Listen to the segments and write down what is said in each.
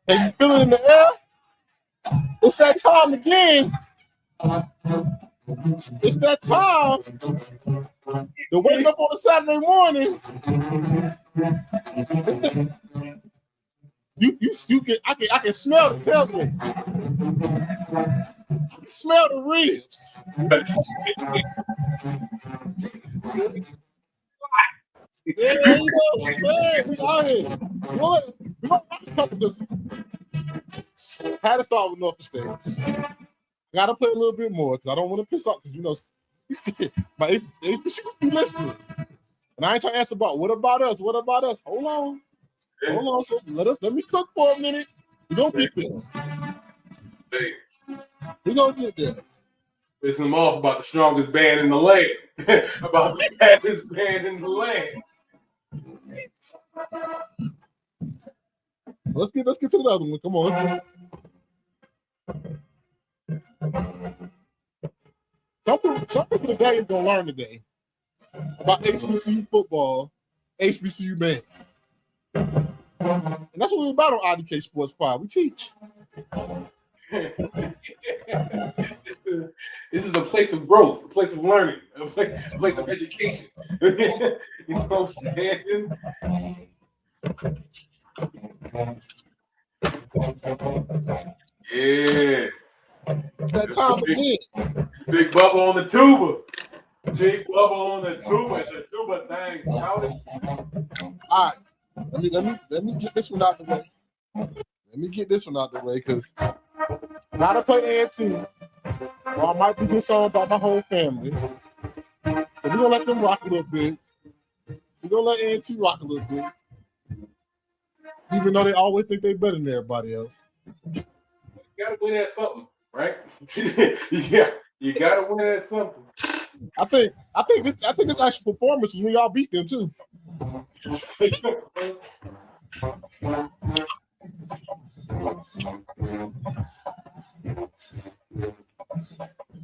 Can you feel it in the air? It's that time again. It's that time to wake up on a Saturday morning. I can smell the tailgate. I can smell the ribs. Yeah, you know what I'm saying? We out here. We don't rock a couple this. Had to start with Norfolk State. Gotta play a little bit more because I don't want to piss off because you know my HBCU be listening. And I ain't trying to ask about what about us? What about us? Hold on. So let me cook for a minute. We're gonna get there. We're gonna get there. Pissing them off about the strongest band in the land. About the baddest band in the land. Let's get to the other one. Come on. Some people today is gonna learn today about HBCU football, HBCU band. And that's what we're about on IDK Sports Pod. We teach. This is a place of growth, a place of learning, a place of education. You know what I'm saying? Yeah. It's that time again. Big Bubba on the tuba. Big Bubba on the tuba. It's a tuba thing. Shout it. All right. Let me get this one out the way. Let me get this one out the way because gotta play A&T. Or I might be this song about my whole family. But we're gonna let them rock a little bit. We're gonna let A&T rock a little bit. Even though they always think they're better than everybody else. You gotta win at something, right? Yeah, you gotta win at something. I think this actual performance was when y'all beat them too.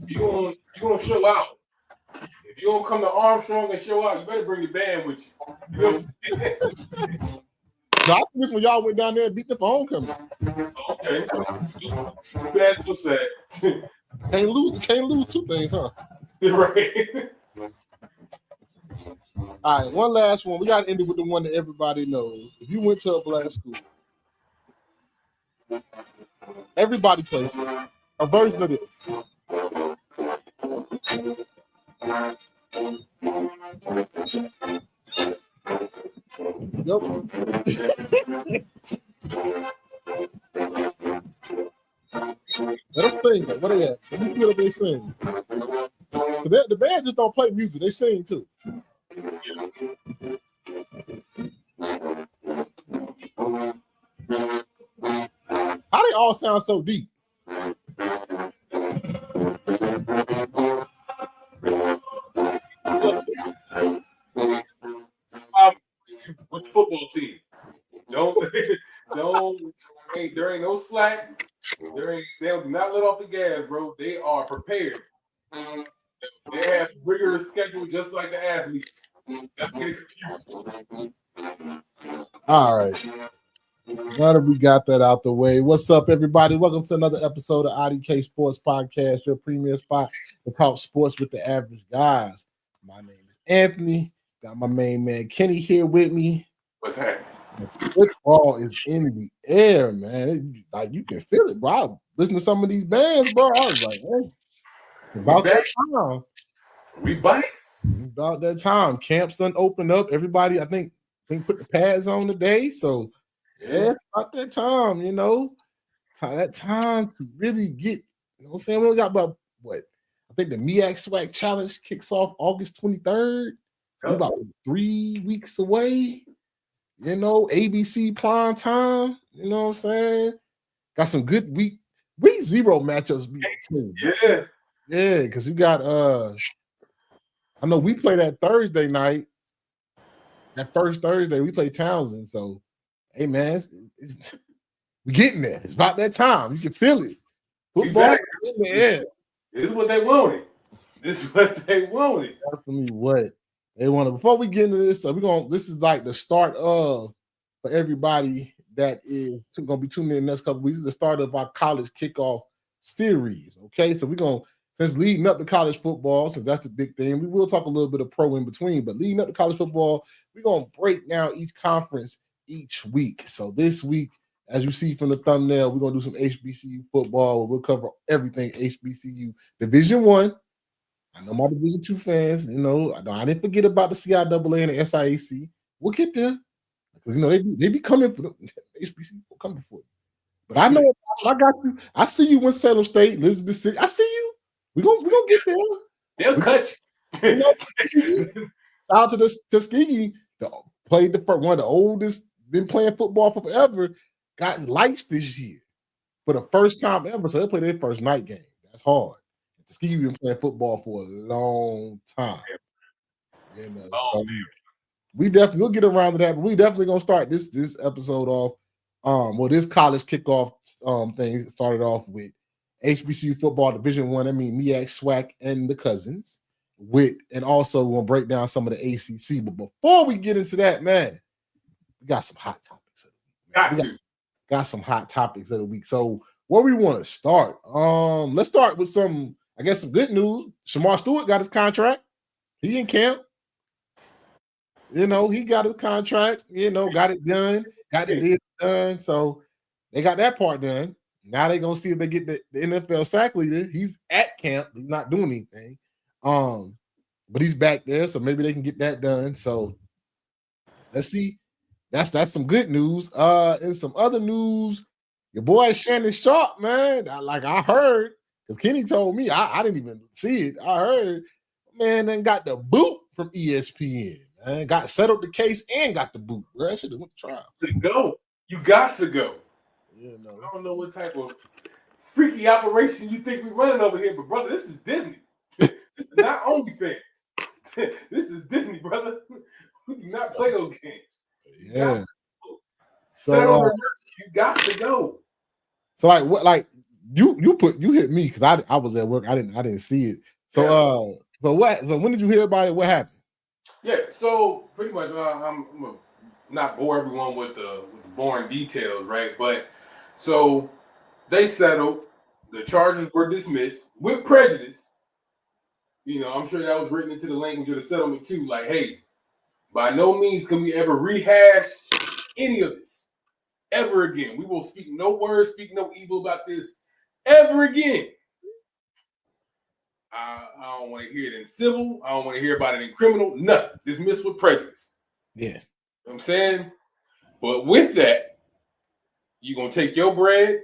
You gonna show out. If you don't come to Armstrong and show out, you better bring the band with you. You know what I'm saying? No, I think this when y'all went down there and beat them for homecoming. Okay. That's so sad. Can't lose two things, huh? Right. All right, one last one. We got to end it with the one that everybody knows. If you went to a black school, everybody plays a version of this. Yep. Let them sing. What they at? Let me feel if they sing. The band just don't play music; they sing too. How they all sound so deep? With the football team, there ain't no slack. They'll not let off the gas, bro. They are prepared. They have rigorous schedule just like the athletes. All right. Now that we got that out the way, what's up, everybody? Welcome to another episode of IDK Sports Podcast, your premier spot to talk sports with the average guys. My name is Anthony. Got my main man Kenny here with me. What's happening? Football is in the air, man. Like you can feel it, bro. Listen to some of these bands, bro. I was like, hey, about that time. We bite. About that time. Camps done opened up. Everybody, I think put the pads on today. So yeah, it's about that time, you know. That time to really get, you know what I'm saying? We only got about what? I think the MEAC Swag Challenge kicks off August 23rd. So about 3 weeks away. ABC prime time. You know what I'm saying? Got some good week 0 matchups be okay. Yeah. Yeah, because you got I know we play that Thursday night. That first Thursday, we play Townsend. So, hey man, we're getting there. It's about that time. You can feel it. Football in the air. This is what they wanted. This is what they wanted. Definitely what they wanted. Before we get into this, this is like the start of for everybody that is gonna be tuning in the next couple weeks. This is the start of our college kickoff series. Okay, so we're gonna since leading up to college football, since that's the big thing, we will talk a little bit of pro in between, but leading up to college football, we're gonna break down each conference each week. So this week, as you see from the thumbnail, we're gonna do some HBCU football. We'll cover everything HBCU Division One. I know my Division Two fans. I didn't forget about the CIAA and the SIAC. We'll get there because they be coming for the HBCU coming for you. But I know I got you. I see you in Salem State, Elizabeth City. I see you. We gonna get there. They'll cut you. Shout out to the Tuskegee, played one of the oldest, been playing football for forever. Got lights this year for the first time ever. So they play their first night game. That's hard. Tuskegee been playing football for a long time. So we'll get around to that, but we definitely gonna start this episode off. This college kickoff thing started off with HBCU football Division One. I mean, MEAC, SWAC, and the cousins. And also we're gonna break down some of the ACC. But before we get into that, man, we got some hot topics. Got some hot topics of the week. So where we want to start? Let's start with some good news. Shamar Stewart got his contract. He in camp. He got his contract. Got it done. Got the deal done. So they got that part done. Now they're gonna see if they get the NFL sack leader. He's at camp. He's not doing anything. But he's back there, so maybe they can get that done. So let's see. That's some good news. And some other news. Your boy Shannon Sharp, man. I heard, because Kenny told me, I didn't even see it. I heard, man, then got the boot from ESPN. Man, got settled the case and got the boot. Bro, I should have went to trial. Go. You got to go. I don't know what type of freaky operation you think we're running over here, but brother, this is Disney. This is not OnlyFans. This is Disney, brother. We do not play those games. Yeah. You got to go. So you hit me because I was at work. I didn't see it. So so when did you hear about it? What happened? Yeah, so pretty much I'm gonna not bore everyone with the boring details, right? But so they settled. The charges were dismissed with prejudice. I'm sure that was written into the language of the settlement too. Like, hey, by no means can we ever rehash any of this ever again. We will speak no words, speak no evil about this ever again. I don't want to hear it in civil. I don't want to hear about it in criminal. Nothing. Dismissed with prejudice. Yeah. You know what I'm saying? But with that, you're going to take your bread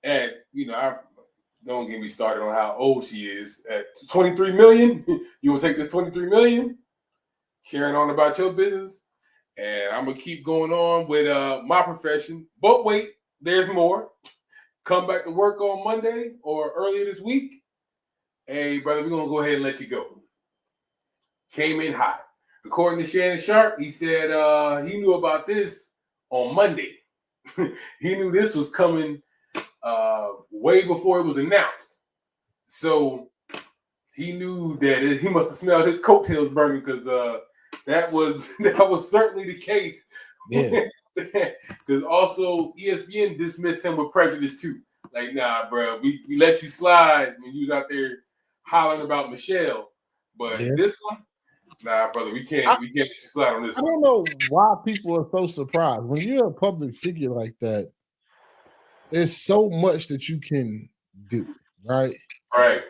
and, don't get me started on how old she is. At 23 million, you will take this 23 million, carrying on about your business, and I'm going to keep going on with my profession. But wait, there's more. Come back to work on Monday or earlier this week. Hey, brother, we're going to go ahead and let you go. Came in hot. According to Shannon Sharp, he said he knew about this on Monday. He knew this was coming way before it was announced. So he knew that he must have smelled his coattails burning because that was certainly the case. Yeah. Because also ESPN dismissed him with prejudice too. Like, nah, bro, we let you slide when you was out there hollering about Michelle, but this one, nah, brother, we can't let you slide on this one. I don't know why people are so surprised. When you're a public figure like that, there's so much that you can do, right? Right.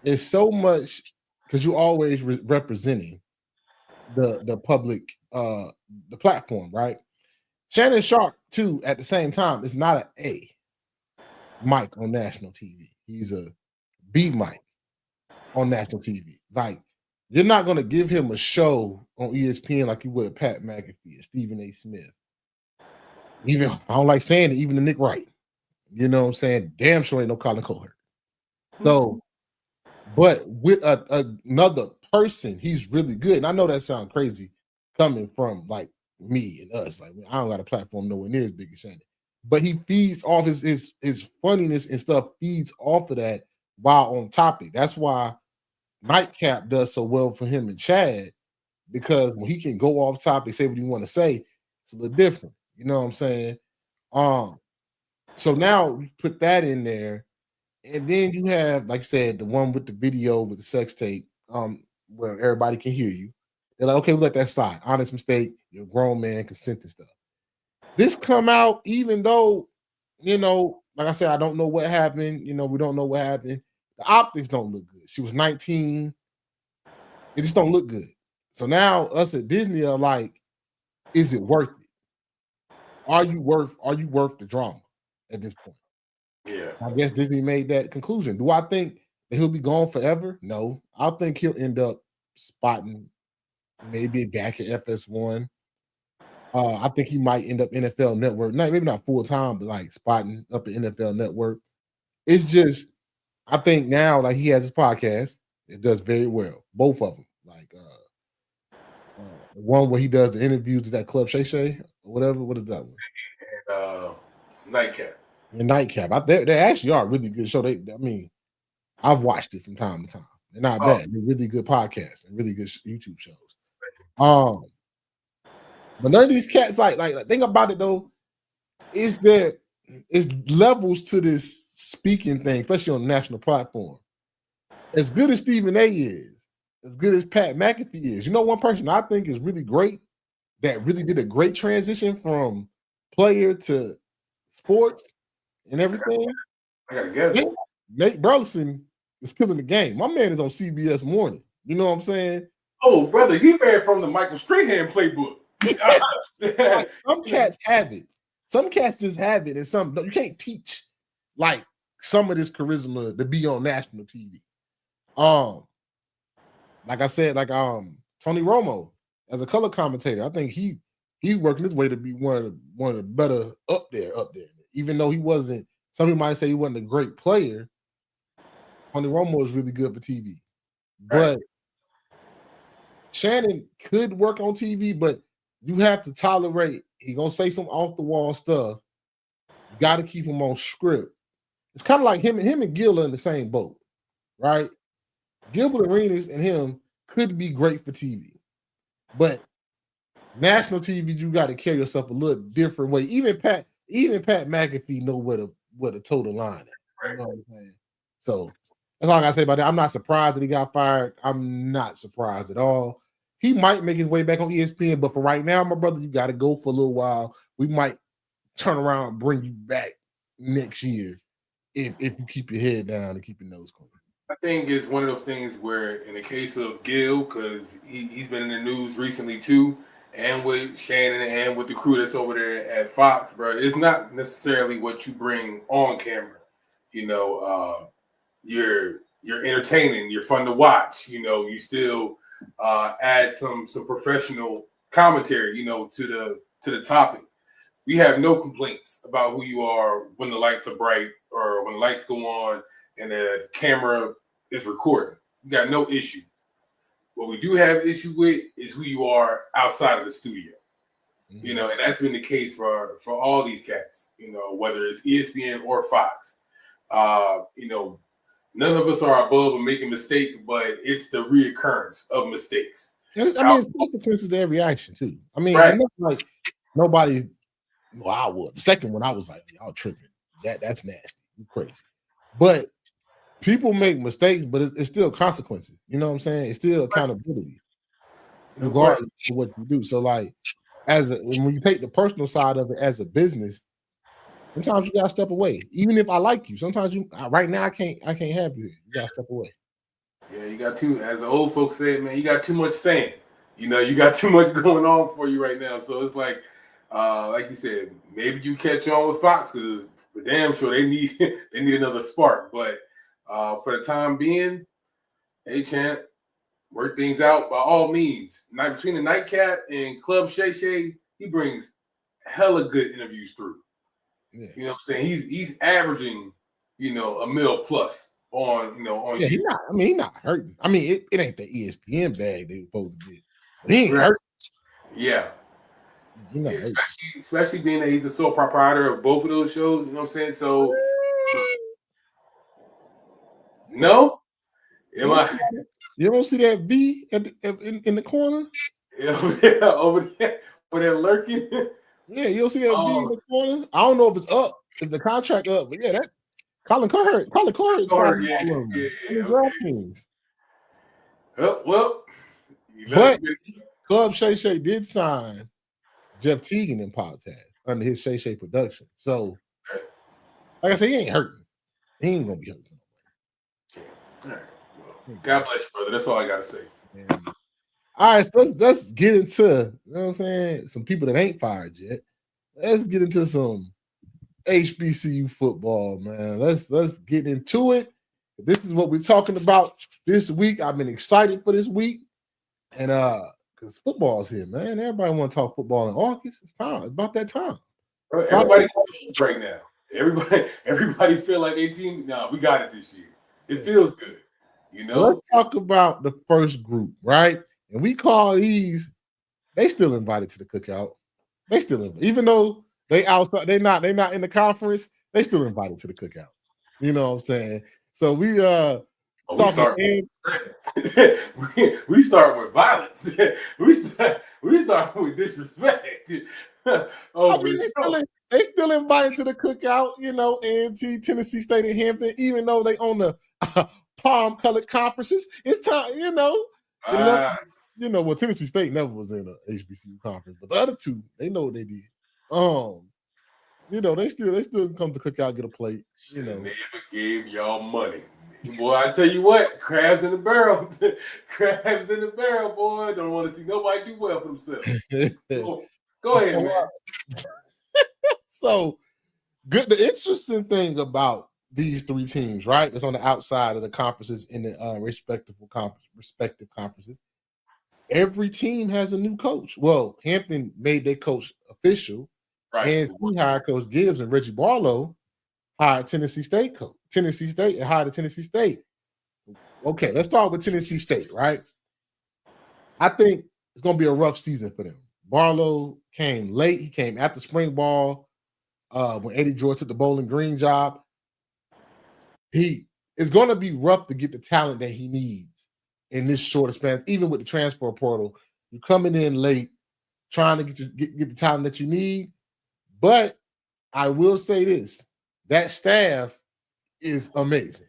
It's so much because you're always representing the public, the platform, right? Shannon Sharp, too, at the same time, is not an A mic on national TV. He's a B mic on national TV. Like, you're not going to give him a show on ESPN like you would a Pat McAfee or Stephen A. Smith Even I don't like saying it, even the Nick Wright. You know what I'm saying? Damn sure ain't no Colin Cowherd. So, but with another person, he's really good. And I know that sounds crazy coming from like me and us. Like I don't got a platform nowhere near as big as Shannon. But he feeds off his funniness and stuff, feeds off of that while on topic. That's why Nightcap does so well for him and Chad, because when he can go off topic, say what you want to say, it's a little different. You know what I'm saying? So now you put that in there, and then you have, like I said, the one with the video with the sex tape, where everybody can hear you. They're like, okay, we'll let that slide. Honest mistake, you're a grown man, consent and stuff. This come out even though, like I said, I don't know what happened. We don't know what happened. The optics don't look good. She was 19. It just don't look good. So now us at Disney are like, is it worth it? Are you worth the drama at this point? Yeah. I guess Disney made that conclusion. Do I think that he'll be gone forever? No. I think he'll end up spotting maybe back at FS1. I think he might end up NFL Network. Maybe not full time, but like spotting up at NFL Network. It's just, I think now, like he has his podcast. It does very well. Both of them. Like one where he does the interviews at that Club Shay Shay or whatever. What is that one? And Nightcap. And Nightcap. They actually are a really good show. I've watched it from time to time. They're not bad. They're really good podcasts and really good YouTube shows. But none of these cats like think about it though. Is levels to this speaking thing, especially on the national platform. As good as Stephen A is, as good as Pat McAfee is, one person I think is really great that really did a great transition from player to sports and everything. I gotta guess. Nate Burleson is killing the game. My man is on CBS Morning. You know what I'm saying? Oh, brother, he ran from the Michael Strahan playbook. Like, some cats have it. Some cats just have it, and some you can't teach like some of this charisma to be on national TV. Like I said, Tony Romo as a color commentator, I think he's working his way to be one of the better up there. Even though he wasn't, some people might say he wasn't a great player. Tony Romo is really good for TV, but Shannon could work on TV, but you have to tolerate. He gonna say some off the wall stuff. You got to keep him on script. It's kind of like him and Gil are in the same boat, right? Gilbert Arenas and him could be great for TV, but national TV, you got to carry yourself a little different way. Even Pat McAfee know where to toe the line at. You know what I'm saying? So that's all I gotta say about that. I'm not surprised that he got fired. I'm not surprised at all. He might make his way back on ESPN, but for right now, my brother, you got to go for a little while. We might turn around and bring you back next year if you keep your head down and keep your nose clean. I think it's one of those things where, in the case of Gil, because he's been in the news recently too, and with Shannon and with the crew that's over there at Fox, bro, it's not necessarily what you bring on camera. You're entertaining, you're fun to watch. You still add some professional commentary, to the topic. We have no complaints about who you are when the lights are bright or when the lights go on and the camera is recording. We got no issue. What we do have issue with is who you are outside of the studio. And that's been the case for all these cats, whether it's ESPN or Fox. None of us are above a making mistake, but it's the reoccurrence of mistakes. It's consequences to every action too. Right. It's like nobody. Well, I was the second one. I was like, y'all tripping. That's nasty. You crazy. But people make mistakes, but it's still consequences. You know what I'm saying? It's still accountability, regardless of what you do. So, like, when you take the personal side of it as a business, sometimes you gotta step away. Even if I like you, sometimes right now I can't have you here. You gotta step away. Yeah, you got as the old folks say, man, you got too much saying. You got too much going on for you right now. So it's like you said, maybe you catch on with Fox because for damn sure they need another spark. But for the time being, hey champ, work things out by all means. Between the Nightcap and Club Shay Shay, he brings hella good interviews through. Yeah. You know what I'm saying? He's averaging, a mil plus on, on Yeah, you. he's not hurting. I mean, it ain't the ESPN bag they supposed to get. But he ain't hurting. Yeah. He's not hurting. Especially being that he's the sole proprietor of both of those shows, you know what I'm saying? So no? Am I You don't see that V in the corner? over there lurking? Yeah, you don't see that V in the corner? I don't know if it's up, if the contract up, but yeah, that Colin Cowherd started all of them. DraftKings. Well, But Club Shay Shay did sign Jeff Teagan in podcast under his Shay Shay production. So, like I said, he ain't hurting. He ain't gonna be hurting. All right. Well, God bless you, brother. That's all I gotta say. Man. All right, so let's get into, you know what I'm saying, some people that ain't fired yet. Let's get into some HBCU football, man. Let's get into it. This is what we're talking about this week. I've been excited for this week. And because football's here, man. Everybody want to talk football in August. It's time. It's about that time. Everybody's right now. Everybody feel like 18. No, we got it this year. It feels good. So let's talk about the first group, right? And we call these, they still invited to the cookout. They still invited. Even though they outside, they not in the conference, they still invited to the cookout. You know what I'm saying? So we we start with violence. we start with disrespect. I mean, they still invited to the cookout, A&T, Tennessee State, and Hampton, even though they own the palm-colored conferences. It's time, well, Tennessee State never was in a HBCU conference, but the other two, they know what they did. They still come to cookout, get a plate. They never gave y'all money. Boy, I tell you what, crabs in the barrel. Crabs in the barrel, boy. Don't want to see nobody do well for themselves. Go ahead, man. So, good. The interesting thing about these three teams, right, that's on the outside of the conferences in the respective conferences, every team has a new coach. Well, Hampton made their coach official, and he hired Coach Gibbs, and Reggie Barlow hired Tennessee State coach. Tennessee State and hired Tennessee State. Okay, let's start with Tennessee State, right? I think it's going to be a rough season for them. Barlow came late. He came after spring ball when Eddie George took the Bowling Green job. It's going to be rough to get the talent that he needs in this short span, even with the transfer portal. You're coming in late, trying to get the talent that you need. But I will say this, that staff is amazing.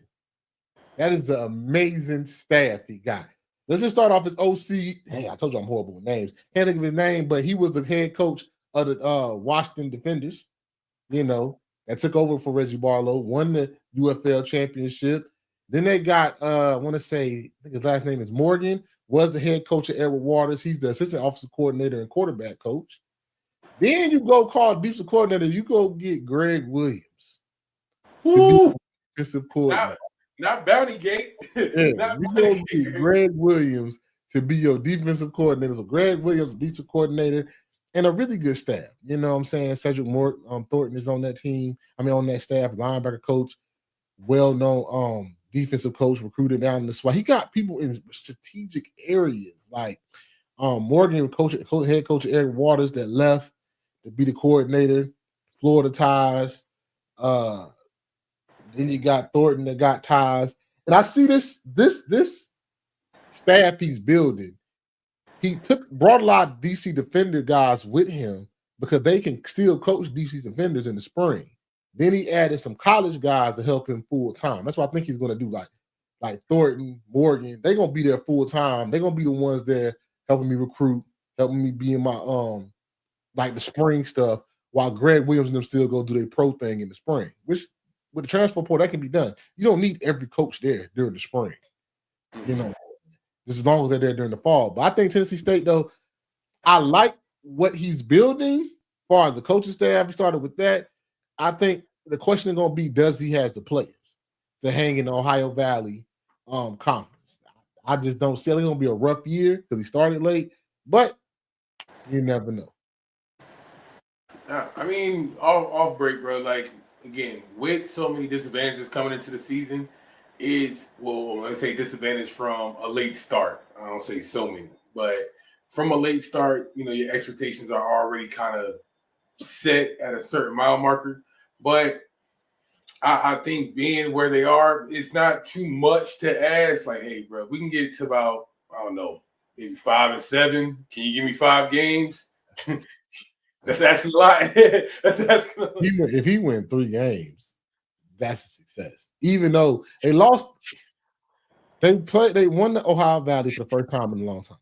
That is an amazing staff he got. Let's just start off as OC. Hey, I told you I'm horrible with names. Can't think of his name, but he was the head coach of the Washington Defenders, that took over for Reggie Barlow, won the UFL championship. Then they got, I think his last name is Morgan, was the head coach of Edward Waters. He's the assistant offensive coordinator and quarterback coach. Then you go call defensive coordinator, you go get Greg Williams. Defensive coordinator. Not Bounty Gate. Yeah, you go get Greg Williams to be your defensive coordinator. So Greg Williams, defensive coordinator, and a really good staff. You know what I'm saying? Cedric Thornton is on that team. On that staff, linebacker coach, well-known defensive coach, recruited down in the SWAT. He got people in strategic areas like Morgan, head coach Eric Waters, that left to be the coordinator, Florida ties. Then you got Thornton that got ties. And I see this staff he's building. He brought a lot of DC Defender guys with him because they can still coach DC Defenders in the spring. Then he added some college guys to help him full time. That's what I think he's going to do. Like Thornton, Morgan, they're going to be there full time. They're going to be the ones there helping me recruit, helping me be in my the spring stuff, while Greg Williams and them still go do their pro thing in the spring, which with the transfer portal, that can be done. You don't need every coach there during the spring, just as long as they're there during the fall. But I think Tennessee State, though, I like what he's building as far as the coaching staff. He started with that. I think the question is going to be, does he have the players to hang in the Ohio Valley conference? I just don't see it. It's going to be a rough year because he started late, but you never know. I mean, off break, bro. Like again, with so many disadvantages coming into the season, it's well, let's say disadvantage from a late start. I don't say so many, but from a late start, your expectations are already kind of set at a certain mile marker. But I think being where they are, it's not too much to ask. Like, hey, bro, we can get to about I don't know, maybe 5-7. Can you give me 5 games? That's asking a lot. That's asking a lot. If he win 3 games, that's a success. Even though they lost, they won the Ohio Valley for the first time in a long time.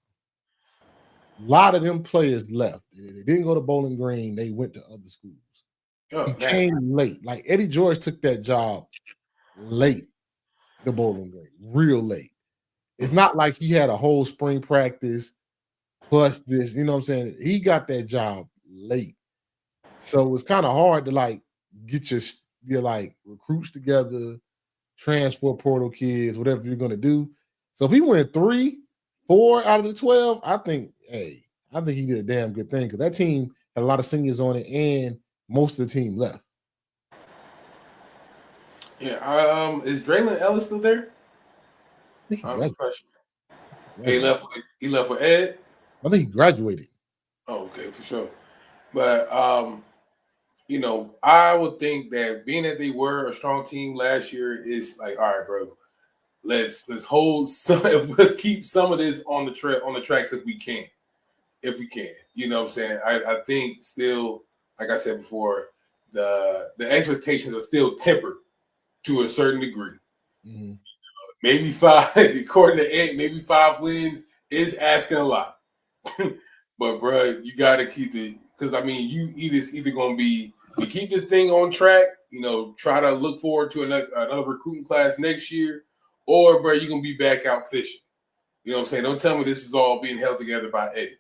A lot of them players left. They didn't go to Bowling Green. They went to other schools. He came late. Like Eddie George took that job late, the Bowling Green, real late. It's not like he had a whole spring practice plus this, you know what I'm saying? He got that job late. So it's kind of hard to like get your like recruits together, transfer portal kids, whatever you're gonna do. So if he went 3, 4 out of the 12, I think he did a damn good thing because that team had a lot of seniors on it and most of the team left. Yeah. Is Draylon Ellis still there? He left with Ed. I think he graduated. Oh, okay, for sure. But I would think that being that they were a strong team last year is like, all right, bro, let's hold some, let's keep some of this on the tracks if we can. You know what I'm saying? I think still, like I said before, the expectations are still tempered to a certain degree. Mm-hmm. Maybe 5, according to Ed, maybe 5 wins is asking a lot. But bro, you got to keep it because I mean, it's either going to be you keep this thing on track, try to look forward to another recruiting class next year, or bro, you're gonna be back out fishing. You know what I'm saying? Don't tell me this is all being held together by Ed.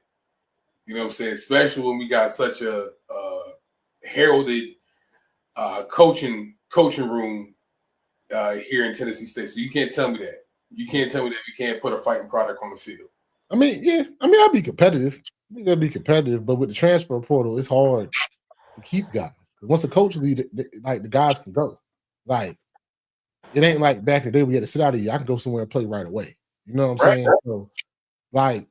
You know what I'm saying? Especially when we got such a heralded coaching room here in Tennessee State. So you can't tell me that. You can't tell me that we can't put a fighting product on the field. I mean, yeah. I mean, I'll be competitive. I think they'll be competitive, but with the transfer portal, it's hard to keep guys. Once the coach leaves, like the guys can go. Like it ain't like back in the day we had to sit out of here. I can go somewhere and play right away. You know what I'm saying? So, like,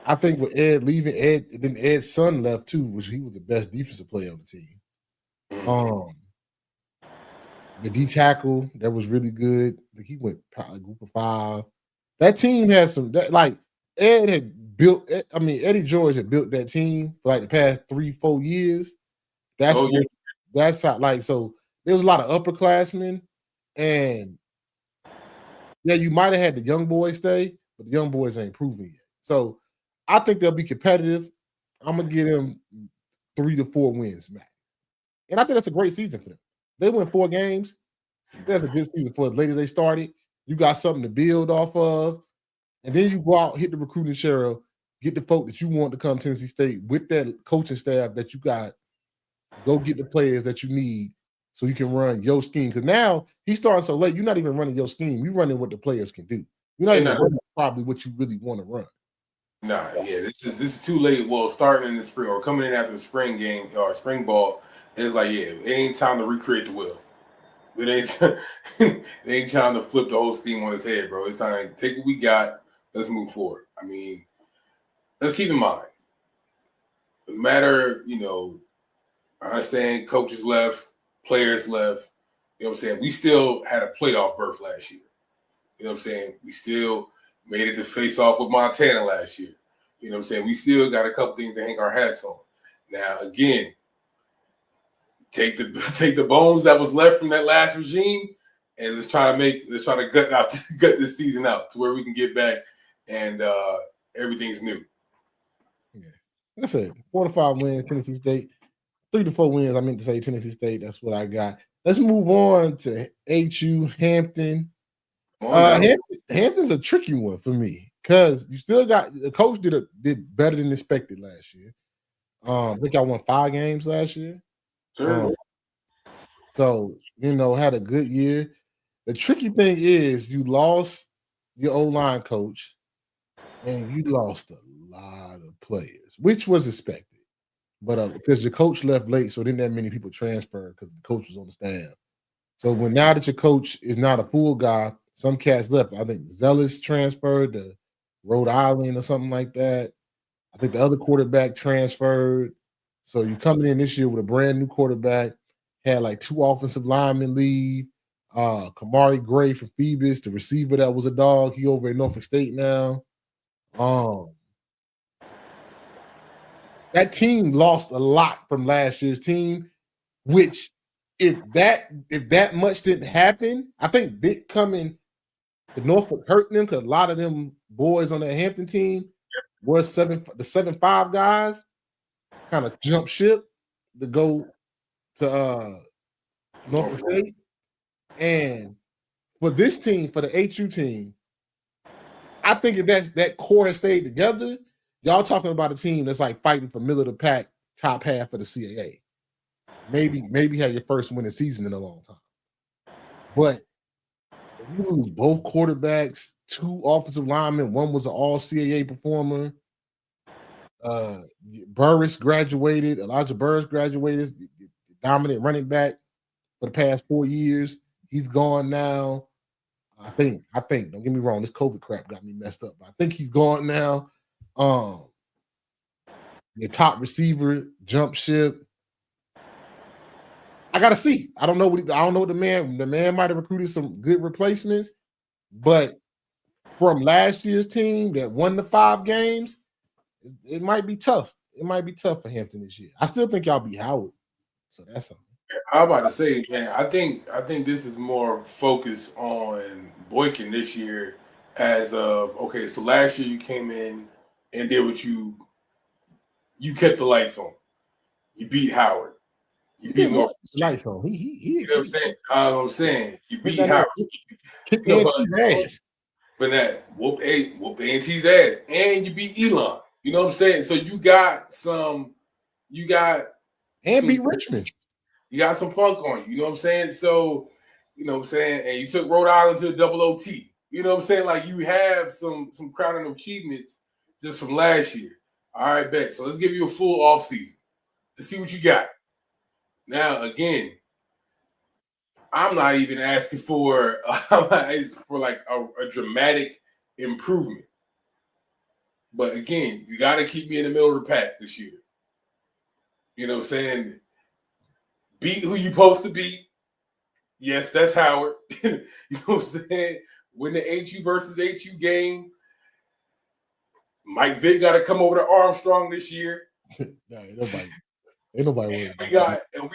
I think with Ed leaving, then Ed's son left too, which he was the best defensive player on the team. The D tackle that was really good. He went probably group of 5. That team had some like Ed had built. I mean, Eddie George had built that team for like the past 3-4 years. That's how like so. There was a lot of upperclassmen, and yeah, you might have had the young boys stay, but the young boys ain't proven yet. So I think they'll be competitive. I'm gonna give them 3 to 4 wins, max. And I think that's a great season for them. They win 4 games. That's a good season for the later they started. You got something to build off of, and then you go out, hit the recruiting trail, get the folk that you want to come to Tennessee State with that coaching staff that you got. Go get the players that you need so you can run your scheme. Because now he's starting so late, you're not even running your scheme. You're running what the players can do. You're not even running probably what you really want to run. Nah, yeah, this is too late. Well, starting in the spring or coming in after the spring game or spring ball, it's like, yeah, it ain't time to recreate the wheel. It ain't time to flip the whole scheme on its head, bro. It's time to take what we got. Let's move forward. I mean, let's keep in mind, no matter, I understand coaches left, players left. You know what I'm saying? We still had a playoff berth last year. You know what I'm saying? We still made it to face off with Montana last year. You know what I'm saying? We still got a couple things to hang our hats on. Now, again, take the bones that was left from that last regime, and let's try to gut this season out to where we can get back and everything's new. Yeah, like I said, 4 to 5 wins, Tennessee State. 3 to 4 wins. I meant to say Tennessee State. That's what I got. Let's move on to HU Hampton. Hampton's a tricky one for me because you still got the coach did better than expected last year. I think I won 5 games last year. Sure. So had a good year. The tricky thing is you lost your O-line coach and you lost a lot of players, which was expected. but because your coach left late, so didn't that many people transfer because the coach was on the staff. So now that your coach is not a full guy, some cats left. I think Zealous transferred to Rhode Island or something like that. I think the other quarterback transferred. So you coming in this year with a brand new quarterback, had like 2 offensive linemen leave. Kamari Gray from Phoebus, the receiver that was a dog, he over at Norfolk State now. That team lost a lot from last year's team, which if that much didn't happen, I think big coming to Norfolk hurting them because a lot of them boys on that Hampton team were the 7-5 guys kind of jump ship to go to Norfolk State. And for this team, for the HU team, I think if that core has stayed together, y'all talking about a team that's like fighting for middle of the pack, top half of the CAA. Maybe have your first winning season in a long time. But if you lose both quarterbacks, 2 offensive linemen, one was an all CAA performer. Burris graduated, Elijah Burris graduated, dominant running back for the past 4 years. He's gone now. I think, don't get me wrong, this COVID crap got me messed up, but I think he's gone now. Your top receiver jump ship. I gotta see. I don't know what the man might have recruited some good replacements, but from last year's team that won the 5 games, it might be tough. It might be tough for Hampton this year. I still think y'all beat Howard, so that's something. I'm about to say, man, I think this is more focused on Boykin this year as of okay. So last year you came in and did what you kept the lights on. You beat Howard. You beat North. Lights on. You know what I'm saying? You beat Howard. Kick A&T's ass. But that whoop A&T's ass, and you beat Elon. You know what I'm saying? So you got beat Richmond. You got some funk on you. You know what I'm saying? So, you know what I'm saying? And you took Rhode Island to a double OT. You know what I'm saying? Like you have some crowning achievements just from last year. All right, bet. So let's give you a full off season. Let's see what you got. Now, again, I'm not even asking for like a dramatic improvement. But again, you got to keep me in the middle of the pack this year. You know what I'm saying? Beat who you supposed to beat. Yes, that's Howard. You know what I'm saying? Win the HU versus HU game. Mike Vick got to come over to Armstrong this year. No, ain't nobody worried.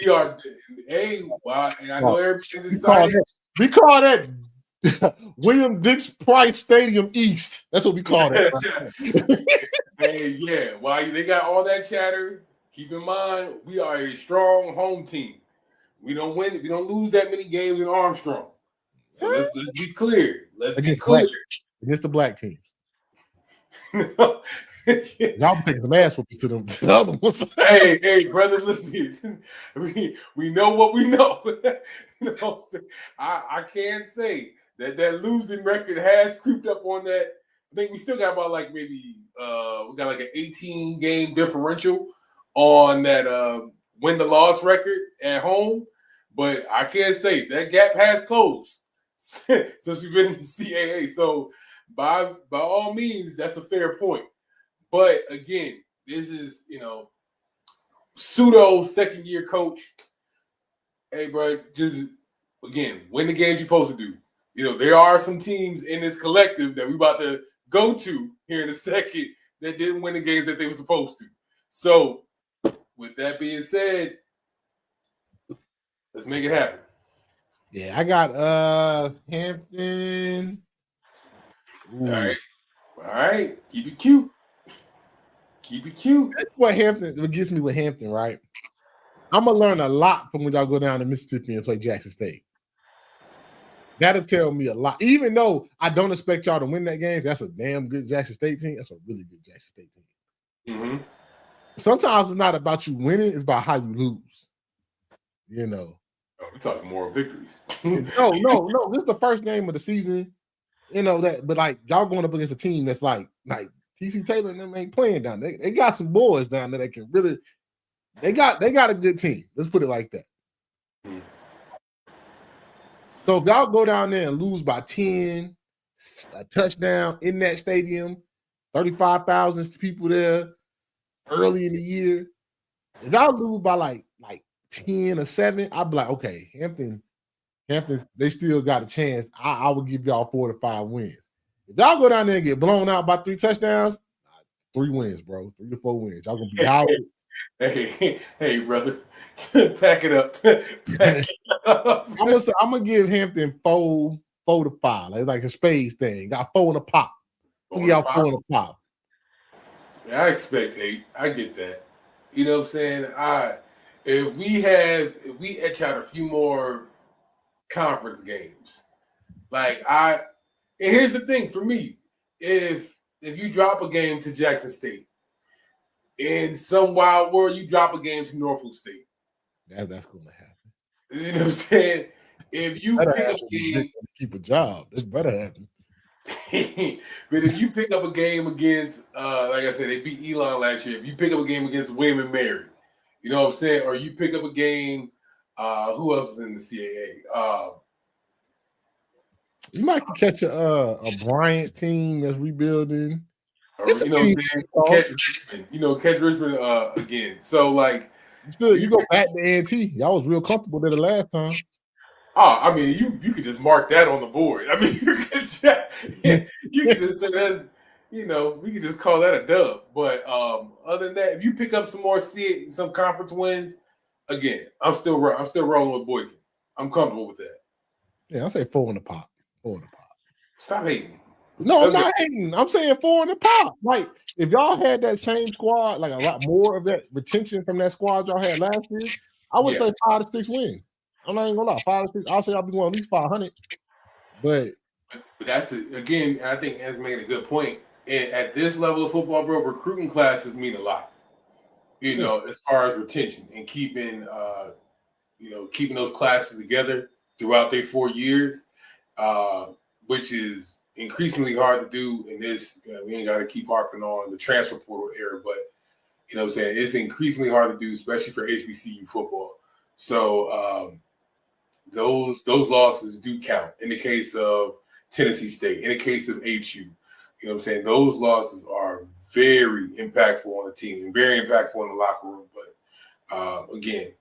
We are. Hey, and I know everybody's excited. We call that William Dix Price Stadium East. That's what we call it. Hey, yeah. While they got all that chatter, keep in mind we are a strong home team. We don't win. We don't lose that many games in Armstrong. So let's be clear. Let's be clear against the black teams. Y'all be taking some ass whoopings to them. To the other ones. hey, brother, listen. We know what we know. You know what I'm saying? I can't say that losing record has creeped up on that. I think we still got about like maybe we got like an 18 game differential on that win the loss record at home. But I can't say that gap has closed since we've been in the CAA. So by all means, that's a fair point. But again, this is, pseudo second year coach. Hey, bro, just again, win the games you're supposed to do. There are some teams in this collective that we about to go to here in a second that didn't win the games that they were supposed to. So with that being said, let's make it happen. Yeah, I got Hampton. Ooh. All right. Keep it cute. That's what gets me with Hampton, right? I'm gonna learn a lot from when y'all go down to Mississippi and play Jackson State. That'll tell me a lot. Even though I don't expect y'all to win that game, that's a damn good Jackson State team. That's a really good Jackson State team. Mm-hmm. Sometimes it's not about you winning; it's about how you lose. Oh, we're talking moral victories. No. This is the first game of the season. But like y'all going up against a team that's like TC Taylor and them ain't playing down there. They got some boys down there that can really They got a good team. Let's put it like that. So if y'all go down there and lose by 10, a touchdown in that stadium, 35,000 people there early in the year. If y'all lose by like 10 or 7, I'd be like, okay, Hampton, they still got a chance. I would give y'all 4 to 5 wins. If y'all go down there and get blown out by 3 touchdowns, 3 wins, bro. 3 to 4 wins. Y'all gonna be out. Hey, brother, pack it up. Pack it up. I'm gonna give Hampton 4 to 5. It's like a spades thing. Got 4 in a pop. Y'all 4 in a pop. I expect 8. I get that. You know what I'm saying? If we etch out a few more conference games, and here's the thing for me, if you drop a game to Jackson State, in some wild world you drop a game to Norfolk State, that's going to happen. You know what I'm saying? If you pick up a game, keep a job, that's better happen. But if you pick up a game against, like I said, they beat Elon last year. If you pick up a game against William and Mary, you know what I'm saying? Or you pick up a game, who else is in the CAA? You might catch a Bryant team that's rebuilding. Catch Richmond again. So you go back to A&T. Y'all was real comfortable there the last time. I mean, you could just mark that on the board. I mean, you could just say that's, we could just call that a dub. But other than that, if you pick up some conference wins, again, I'm still rolling with Boykin. I'm comfortable with that. Yeah, I'll say 4 in the pop. 4 in the pop. Stop hating. No, I'm not hating. I'm saying 4 in the pop. Like, if y'all had that same squad, like a lot more of that retention from that squad y'all had last year, I would say 5 to 6 wins. I'm not even gonna lie. 5 to 6. I'll say I'll be going at least 500. But that's it. Again, I think Ed's made a good point. And at this level of football, bro, recruiting classes mean a lot. As far as retention and keeping those classes together throughout their 4 years, which is increasingly hard to do in this. We ain't got to keep harping on the transfer portal era, but you know what I'm saying, it's increasingly hard to do, especially for HBCU football. So those losses do count in the case of Tennessee State, in the case of HU. You know what I'm saying? Those losses are very impactful on the team and very impactful in the locker room. But again,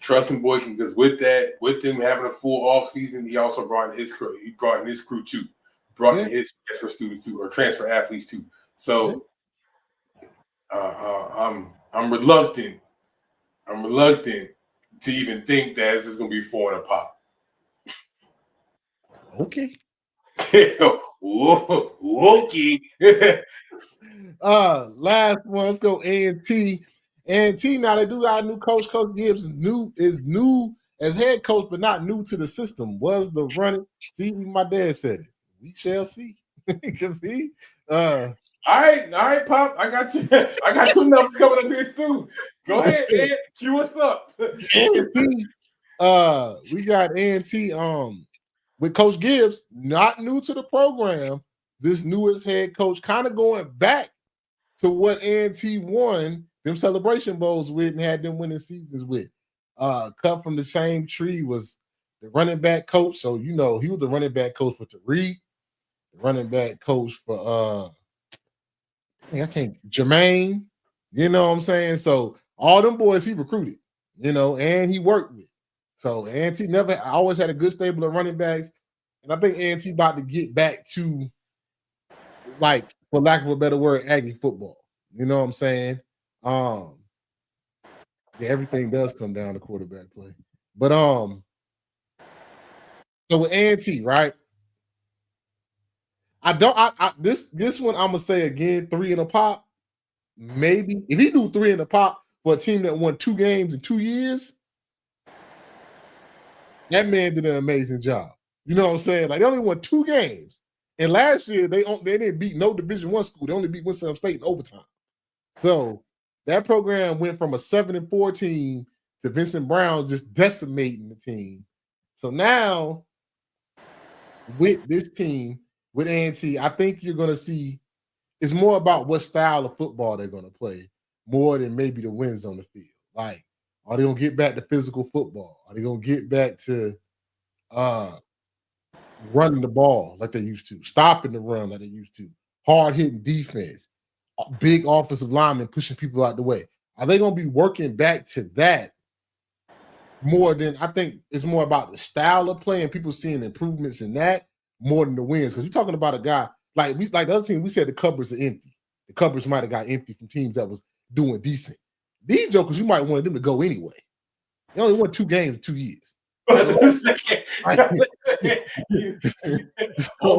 trusting Boykin, because with them having a full off season, he also brought in his crew. He brought in his crew too, brought in his transfer students too, or transfer athletes too. So I'm reluctant. To even think that this is going to be 4 in a pop. Okay. Okay. Last one. Let's go A&T. A&T, now they do got a new coach. Coach Gibbs is new as head coach, but not new to the system. Was the running? See, my dad said it. We shall see. Because all right, Pop. I got you. I got 2 numbers coming up here soon. Go ahead, Ed. Cue us up. A&T, we got A&T with Coach Gibbs, not new to the program. This newest head coach, kind of going back to what A&T won them Celebration Bowls with and had them winning seasons with. Cut from the same tree was the running back coach. So, he was the running back coach for Tariq, the running back coach for Jermaine. You know what I'm saying? So all them boys he recruited, and he worked with. So A&T always had a good stable of running backs. And I think A&T about to get back to, like, for lack of a better word, Aggie football. You know what I'm saying? Everything does come down to quarterback play. But so with A&T, right? This one I'm gonna say again, 3 in a pop. Maybe if he do 3 in a pop for a team that won 2 games in 2 years, that man did an amazing job. You know what I'm saying? Like, they only won 2 games, and last year they didn't beat no Division I school. They only beat Winston State in overtime. So that program went from a 7-4 team to Vincent Brown just decimating the team. So now with this team, with A&T, I think you're going to see it's more about what style of football they're going to play more than maybe the wins on the field. Like, are they gonna get back to physical football? Are they gonna get back to running the ball like they used to, stopping the run like they used to, hard hitting defense, big offensive linemen pushing people out the way? Are they gonna be working back to that more than I think it's more about the style of play and people seeing improvements in that more than the wins? Because you're talking about a guy like the other team, we said the cupboards are empty. The cupboards might have got empty from teams that was doing decent. These jokers, you might want them to go anyway. They only won 2 games in 2 years. All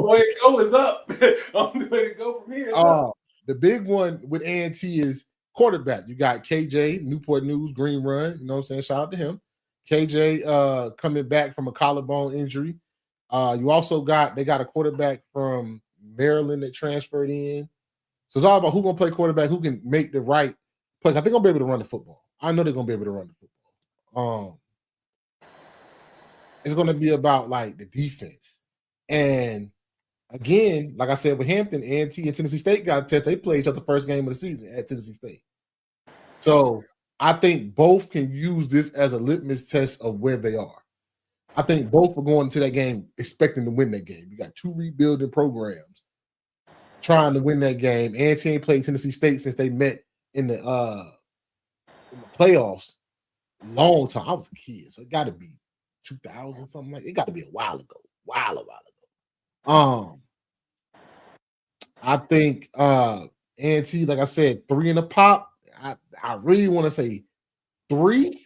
the way to go is up. All the way to go from here is up. The big one with A&T is quarterback. You got KJ, Newport News, Green Run. You know what I'm saying? Shout out to him. KJ coming back from a collarbone injury. You also they got a quarterback from Maryland that transferred in. So it's all about who's gonna play quarterback, who can make the right play. I think they're gonna be able to run the football. I know they're gonna be able to run the football. It's gonna be about like the defense. And again, like I said, with Hampton, A&T and Tennessee State got a test. They played each other the first game of the season at Tennessee State. So I think both can use this as a litmus test of where they are. I think both are going into that game expecting to win that game. You got 2 rebuilding programs trying to win that game. A&T ain't played Tennessee State since they met in the playoffs. Long time. I was a kid, so it got to be 2000 something like. It got to be a while ago. A while ago. I think A&T, like I said, 3 in a pop. I really want to say 3.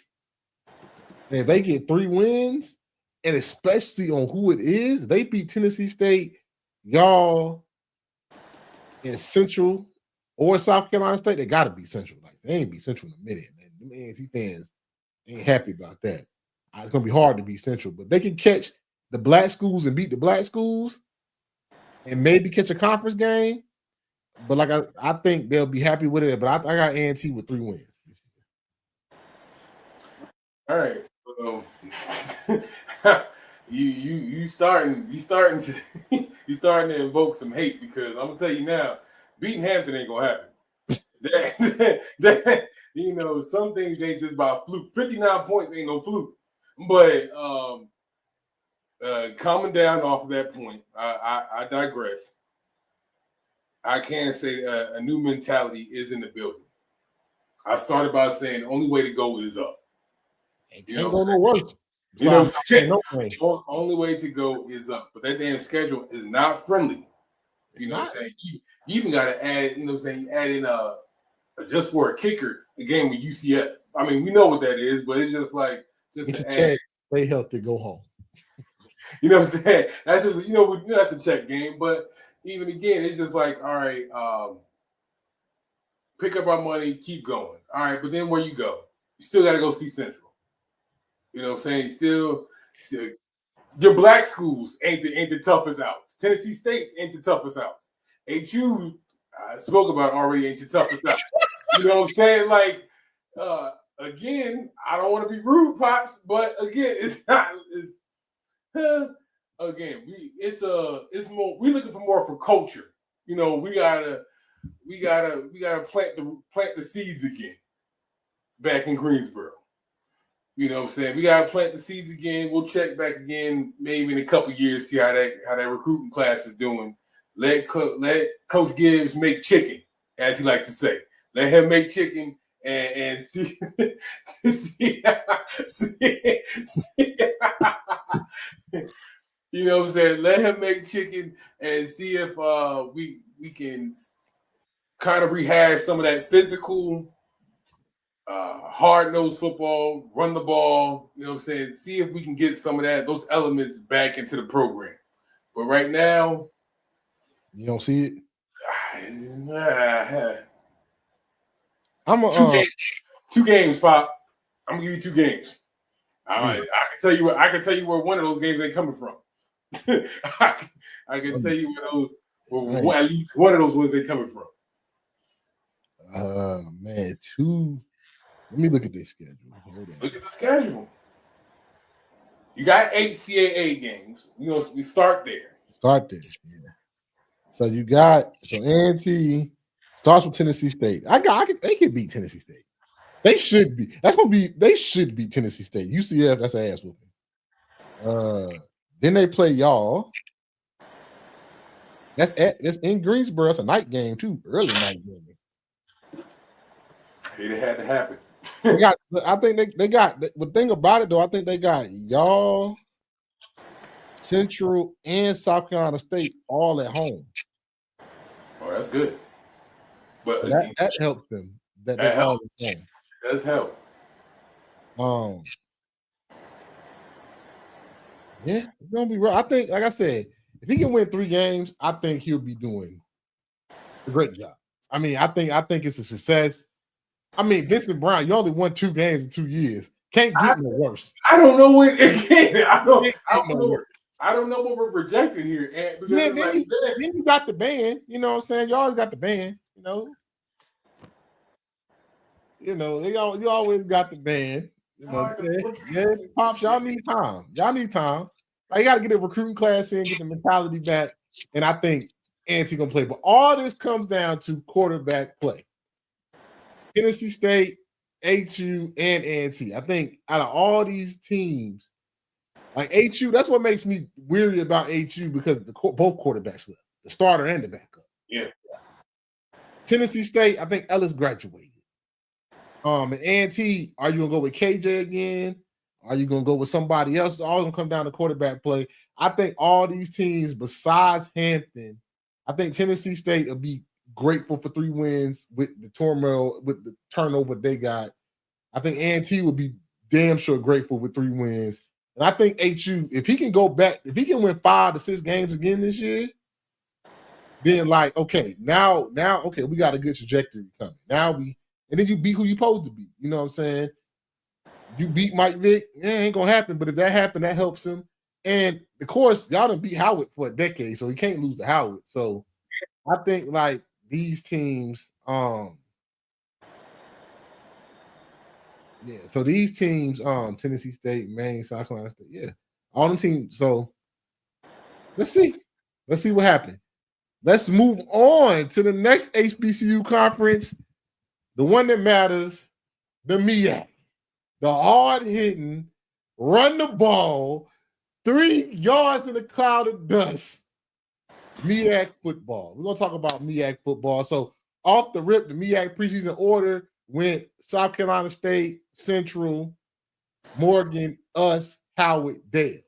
And if they get 3 wins, and especially on who it is, they beat Tennessee State, y'all in Central or South Carolina State. They got to be Central. Like they ain't be Central in a minute. Man. Them A&T fans ain't happy about that. It's gonna be hard to beat Central, but they can catch the black schools and beat the black schools, and maybe catch a conference game. But like I think they'll be happy with it. But I got A&T with 3 wins. All right. You starting to invoke some hate, because I'm gonna tell you now, beating Hampton ain't gonna happen. Some things ain't just by fluke. 59 points ain't no fluke. But calming down off of that point, I digress. I can say a new mentality is in the building. I started by saying the only way to go is up. Can't go no worse. Only way to go is up. But that damn schedule is not friendly. You know what I'm saying? You even got to add, you add in just for a kicker, a game with UCF. I mean, we know what that is, but it's just like to add. Stay healthy, go home. You know what I'm saying? That's just that's a check game. But even again, it's just like, all right, pick up our money, keep going. All right, but then where you go? You still got to go see Central. You know what I'm saying? Still, your black schools ain't the toughest outs. Tennessee State's ain't the toughest outs. HU, I spoke about already, ain't the toughest outs. You know what I'm saying? Like, again, I don't want to be rude, Pops, but again, it's not. Again, it's more. We're looking for more for culture. We gotta plant the seeds again back in Greensboro. You know what I'm saying? We gotta plant the seeds again. We'll check back again maybe in a couple years, see how that recruiting class is doing. Let Coach Gibbs make chicken, as he likes to say. Let him make chicken and see. You know what I'm saying? Let him make chicken and see if we can kind of rehash some of that physical, hard-nosed football, run the ball, you know what I'm saying? See if we can get some of those elements back into the program. But right now, you don't see it? I'm 2 games, Pop. I'm gonna give you 2 games. All right. I can tell you where one of those games ain't coming from. I can tell you where at least one of those ones ain't coming from. Man, 2. Let me look at this schedule. Look at the schedule. You got 8 CAA games. We start there. Yeah. So you got A&T Starts with Tennessee State. They can beat Tennessee State. They should be. They should beat Tennessee State. UCF, that's an ass whooping. Then they play y'all. That's in Greensboro. It's a night game too. Early night game. It had to happen. I think they got the thing about it though. I think they got y'all, Central, and South Carolina State all at home. Oh, that's good. But so that helps them. That helps. Does help. Yeah, it's gonna be real. I think, like I said, if he can win 3 games, I think he'll be doing a great job. I mean, I think it's a success. I mean, Vincent Brown, you only won 2 games in 2 years. Can't get no worse. I don't know what I don't know what we're projecting here. Because then you got the band. You know what I'm saying? You always got the band. You always got the band. Pops, y'all need time. Like, you got to get a recruiting class in, get the mentality back, and I think Ante gonna play. But all this comes down to quarterback play. Tennessee State, HU, and Ante. I think out of all these teams, like HU, that's what makes me weary about HU because both quarterbacks left, the starter and the backup. Yeah. Tennessee State, I think Ellis graduated. And Ante, are you gonna go with KJ again? Are you gonna go with somebody else? It's all gonna come down to quarterback play. I think all these teams, besides Hampton, I think Tennessee State will be grateful for 3 wins with the turmoil, with the turnover they got. I think Ante will be damn sure grateful with 3 wins. And I think HU, if he can go back, if he can win 5 to 6 games again this year, then okay, now, okay, we got a good trajectory coming. And then you beat who you supposed to beat. You know what I'm saying? You beat Mike Vick, it ain't gonna happen. But if that happened, that helps him. And of course, y'all done beat Howard for a decade, so he can't lose to Howard. So I think these teams, so these teams, Tennessee State, Maine, South Carolina State, all them teams. So let's see what happens. Let's move on to the next HBCU conference. The one that matters, the MEAC, the hard-hitting, run the ball, 3 yards in a cloud of dust, MEAC football. We're going to talk about MEAC football. So off the rip, the MEAC preseason order went South Carolina State, Central, Morgan, us, Howard, Dale.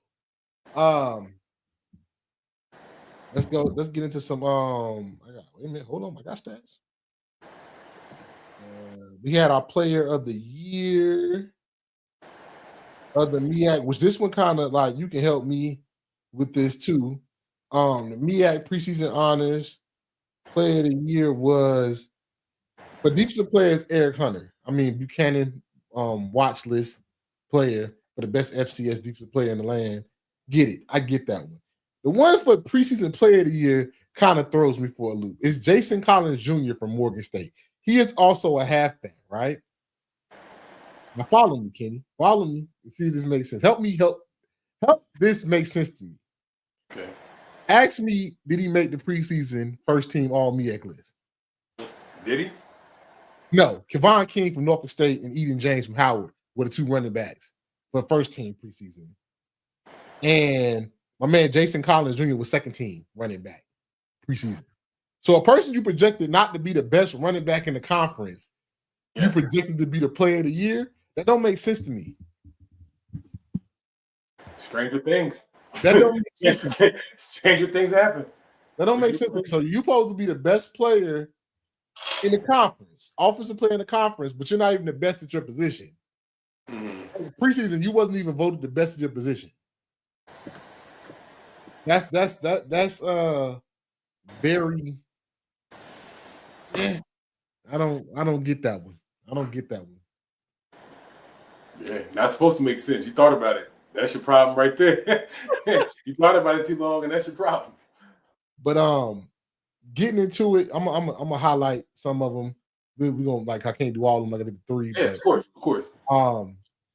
Let's go. Let's get into some. Wait a minute. Hold on. I got stats. We had our player of the year of the MEAC, which this one kind of you can help me with this too. The MEAC preseason honors player of the year was for defensive players Eric Hunter. I mean Buchanan watch list player for the best FCS defensive player in the land. Get it? I get that one. The one for preseason player of the year kind of throws me for a loop. It's Jason Collins Jr. from Morgan State. He is also a halfback, right? Now follow me, Kenny. Follow me and see if this makes sense. Help this make sense to me. Okay. Ask me, did he make the preseason first team all MEAC list? Did he? No. Kevon King from Norfolk State and Eden James from Howard were the 2 running backs for first team preseason. And my man Jason Collins Jr. was second team running back preseason. So a person you projected not to be the best running back in the conference, you predicted to be the player of the year, that don't make sense to me. Stranger things. That don't make sense. Stranger things happen. That don't make sense. So you're supposed to be the best player in the conference, offensive player in the conference, but you're not even the best at your position. Mm-hmm. In preseason, you wasn't even voted the best at your position. That's very. I don't get that one. Yeah, not supposed to make sense. You thought about it. That's your problem right there. You thought about it too long, and that's your problem. But getting into it, I'm gonna highlight some of them. We're gonna I can't do all of them. I gotta do 3. Yeah, but, of course.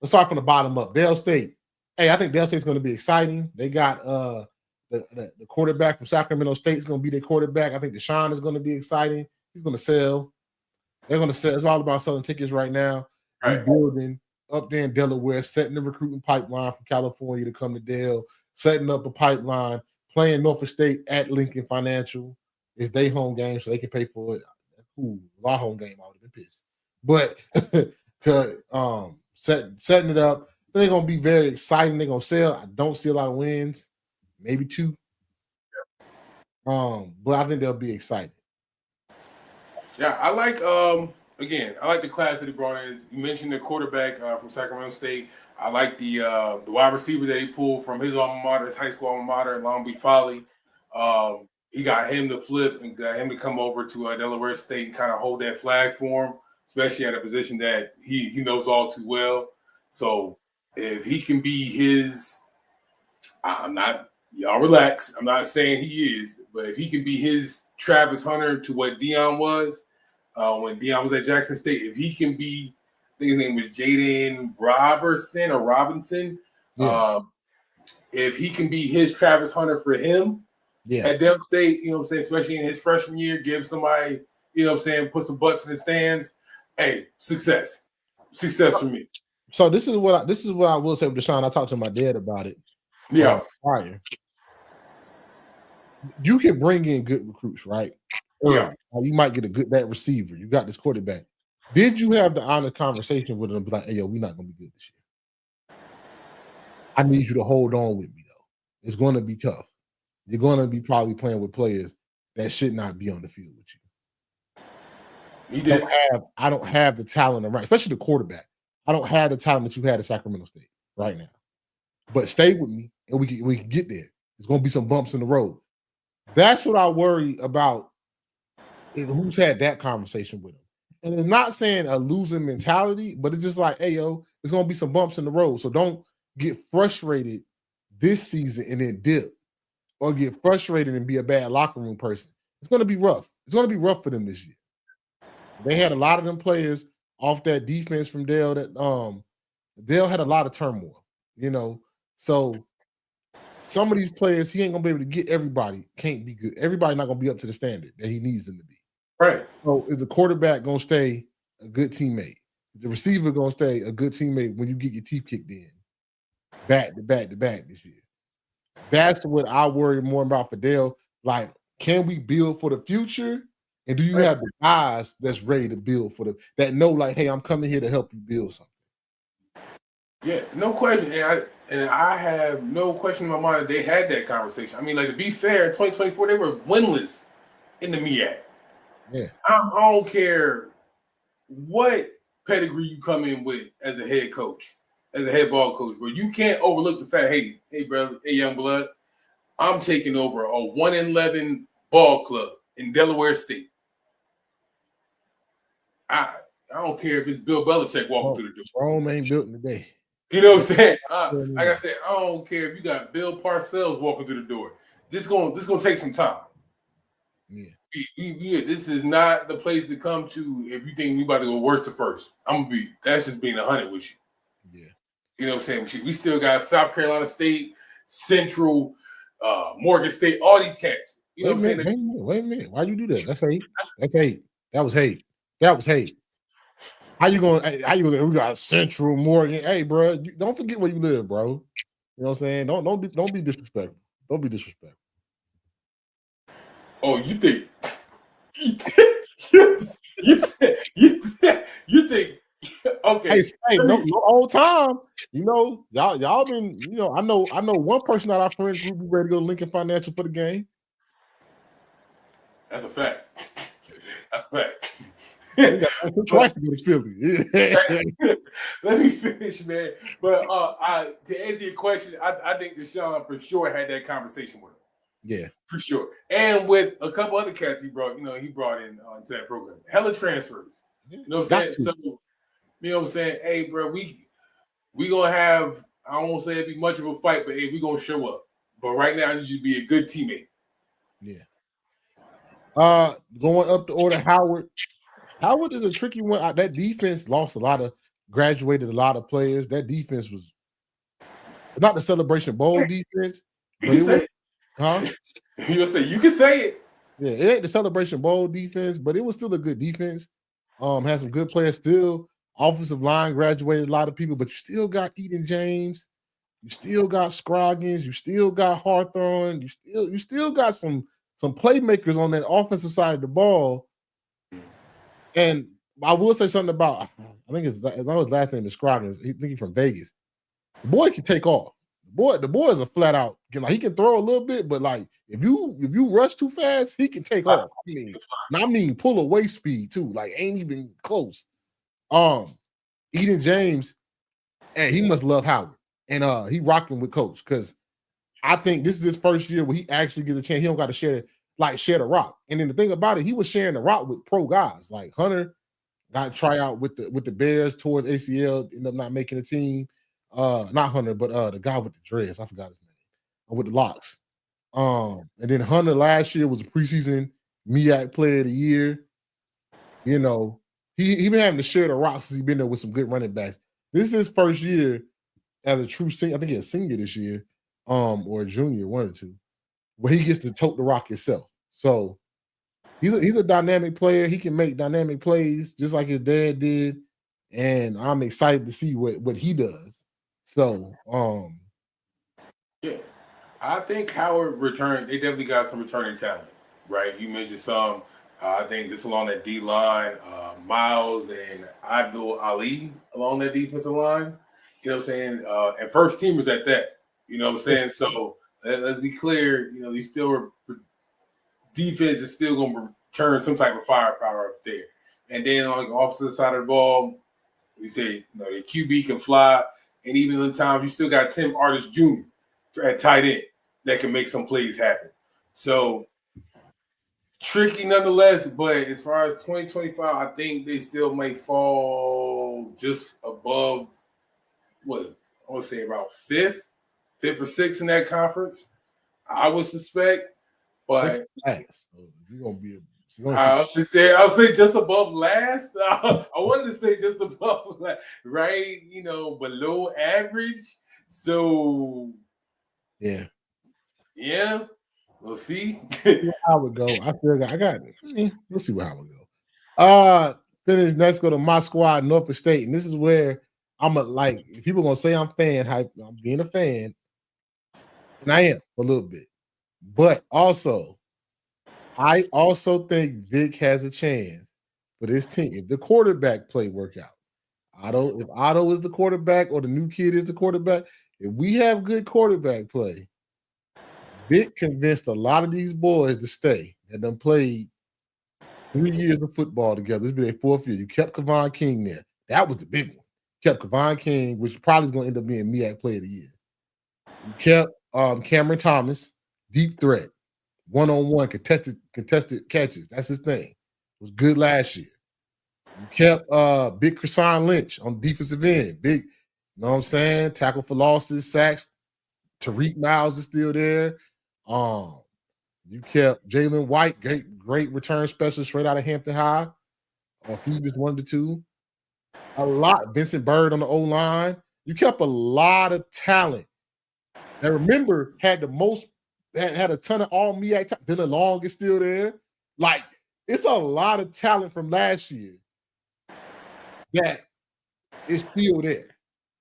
Let's start from the bottom up. Dale State. Hey, I think Dale State's gonna be exciting. They got the quarterback from Sacramento State is gonna be their quarterback. I think Deshaun is gonna be exciting. He's going to sell. They're going to sell. It's all about selling tickets right now. Right. Rebuilding up there in Delaware, setting the recruiting pipeline from California to come to Dale, setting up a pipeline, playing Norfolk State at Lincoln Financial. It's their home game, so they can pay for it. Ooh, our home game, I would have been pissed. But setting it up, they're going to be very exciting. They're going to sell. I don't see a lot of wins, maybe 2. But I think they'll be excited. Yeah, I like again, I like the class that he brought in. You mentioned the quarterback from Sacramento State. I like the wide receiver that he pulled from his alma mater, his high school alma mater, Long Beach Poly. He got him to flip and got him to come over to Delaware State and kind of hold that flag for him, especially at a position that he knows all too well. So if he can be his, y'all relax. I'm not saying he is, but if he can be his Travis Hunter to what Deion was when Deion was at Jackson State, if he can be, I think his name was Jaden Robertson or Robinson. Yeah. If he can be his Travis Hunter for him at Delaware State, you know what I'm saying, especially in his freshman year, give somebody, you know what I'm saying, put some butts in the stands. Hey, success for me. So this is what I will say with Deshaun. I talked to my dad about it. Yeah. Prior. You can bring in good recruits, right? Yeah. You might get that receiver. You got this quarterback. Did you have the honest conversation with him and be like, hey, yo, we're not going to be good this year? I need you to hold on with me, though. It's going to be tough. You're going to be probably playing with players that should not be on the field with you. He did. I don't have the talent around, especially the quarterback. I don't have the talent that you had at Sacramento State right now. But stay with me, and we can get there. There's going to be some bumps in the road. That's what I worry about. Who's had that conversation with him? And it's not saying a losing mentality, but it's just like, hey, yo, there's going to be some bumps in the road. So don't get frustrated this season and then dip, or get frustrated and be a bad locker room person. It's going to be rough. It's going to be rough for them this year. They had a lot of them players off that defense from Dale that Dale had a lot of turmoil, you know. So some of these players, he ain't gonna be able to get everybody. Can't be good. Everybody not gonna be up to the standard that he needs them to be. Right. So is the quarterback gonna stay a good teammate? The receiver gonna stay a good teammate when you get your teeth kicked in, back to back to back this year? That's what I worry more about for Dale. Like, can we build for the future? And do you have the guys that's ready to build for that know, like, hey, I'm coming here to help you build something? Yeah, no question. And I have no question in my mind that they had that conversation. I mean, like, to be fair, in 2024, they were winless in the MEAC. Yeah. I don't care what pedigree you come in with as a head coach, as a head ball coach, but you can't overlook the fact, hey, brother, hey, young blood, I'm taking over a 1-11 ball club in Delaware State. I don't care if it's Bill Belichick walking through the door. Rome ain't built in a day. You know what I'm saying? Like I said, I don't care if you got Bill Parcells walking through the door. This gonna take some time. Yeah. This is not the place to come to if you think we about to go worst to first. That's just being 100 with you. Yeah. You know what I'm saying? We still got South Carolina State, Central, Morgan State, all these cats. You know what I'm saying? Wait a minute. Why you do that? That's hate. That's hate. That was hate. That was hate. How you gonna we got Central, Morgan. Hey, bro, don't forget where you live, bro. You know what I'm saying? Don't be disrespectful. Don't be disrespectful. Oh, you think okay. Hey, no whole time. You know, y'all been, you know, I know one person out of our friends group be ready to go to Lincoln Financial for the game. That's a fact. That's a fact. Twice to go to Philly. Let me finish, man. But to answer your question, I think Deshaun for sure had that conversation with him. Yeah, for sure. And with a couple other cats he brought in into that program. Hella transfers. You know what I'm saying? So, you know what I'm saying? Hey, bro, we gonna have, I won't say it'd be much of a fight, but hey, we gonna show up. But right now, I need you to be a good teammate. Yeah. Going up the order, Howard. Howard is a tricky one. That defense graduated a lot of players. That defense was not the Celebration Bowl defense, but it was. Huh? You can say it. Yeah, it ain't the Celebration Bowl defense, but it was still a good defense. Had some good players still. Offensive line graduated a lot of people, but you still got Eden James. You still got Scroggins. You still got Hawthorne. You still got some playmakers on that offensive side of the ball. And I will say something about, I think his last name is Scroggins. I think he's from Vegas. The boy can take off. The boy is a flat out. He can throw a little bit, but like if you rush too fast, he can take off. I mean pull away speed too. Like ain't even close. Eden James, and he must love Howard, and he rocking with Coach because I think this is his first year where he actually gets a chance. He don't got to share the rock. And then the thing about it, he was sharing the rock with pro guys like Hunter. Got try out with the Bears towards ACL, ended up not making the team. Not Hunter, but the guy with the dreads. I forgot his name. With the locks. And then Hunter last year was a preseason MEAC player of the year. You know, he been having to share the rocks since he's been there with some good running backs. This is his first year as a true senior. I think he's a senior this year, or a junior, one or two, where he gets to tote the rock himself. So he's a dynamic player. He can make dynamic plays just like his dad did. And I'm excited to see what he does. So yeah. I think Howard returned. They definitely got some returning talent, right? You mentioned some. I think this along that D line, Miles and Abdul Ali along that defensive line. You know what I'm saying? And first teamers at that. You know what I'm saying? So let's be clear. You know, these still defense is still going to return some type of firepower up there. And then on the opposite side of the ball, we say the QB can fly, and even in times you still got Tim Artis Jr. at tight end that can make some plays happen. So tricky nonetheless, but as far as 2025, I think they still may fall just above what I would say about fifth or sixth in that conference. I would suspect, but you're gonna be. I'll say just above last. I wanted to say just above, right? Below average. So yeah. We'll see. How it go? I got it. We'll see how it go. Finish next. Go to my squad, Norfolk State, and this is where I'm people gonna say I'm fan hype. I'm being a fan, and I am a little bit, but also. I also think Vic has a chance for this team. If the quarterback play work out, if Otto is the quarterback or the new kid is the quarterback, if we have good quarterback play, Vic convinced a lot of these boys to stay and then played 3 years of football together. This will be their fourth year. You kept Kevon King there. That was the big one. Kept Kevon King, which probably is going to end up being MEAC Player of the Year. You kept Cameron Thomas, deep threat. One-on-one contested catches. That's his thing. It was good last year. You kept Big Krishan Lynch on defensive end. Big, you know what I'm saying? Tackle for losses, sacks. Tariq Miles is still there. You kept Jalen White, great return specialist straight out of Hampton High. Phoebus 1 to 2. A lot. Vincent Bird on the O-line. You kept a lot of talent. Now remember, had a ton of all MEAC talent. Dylan Long is still there. Like, it's a lot of talent from last year that is still there,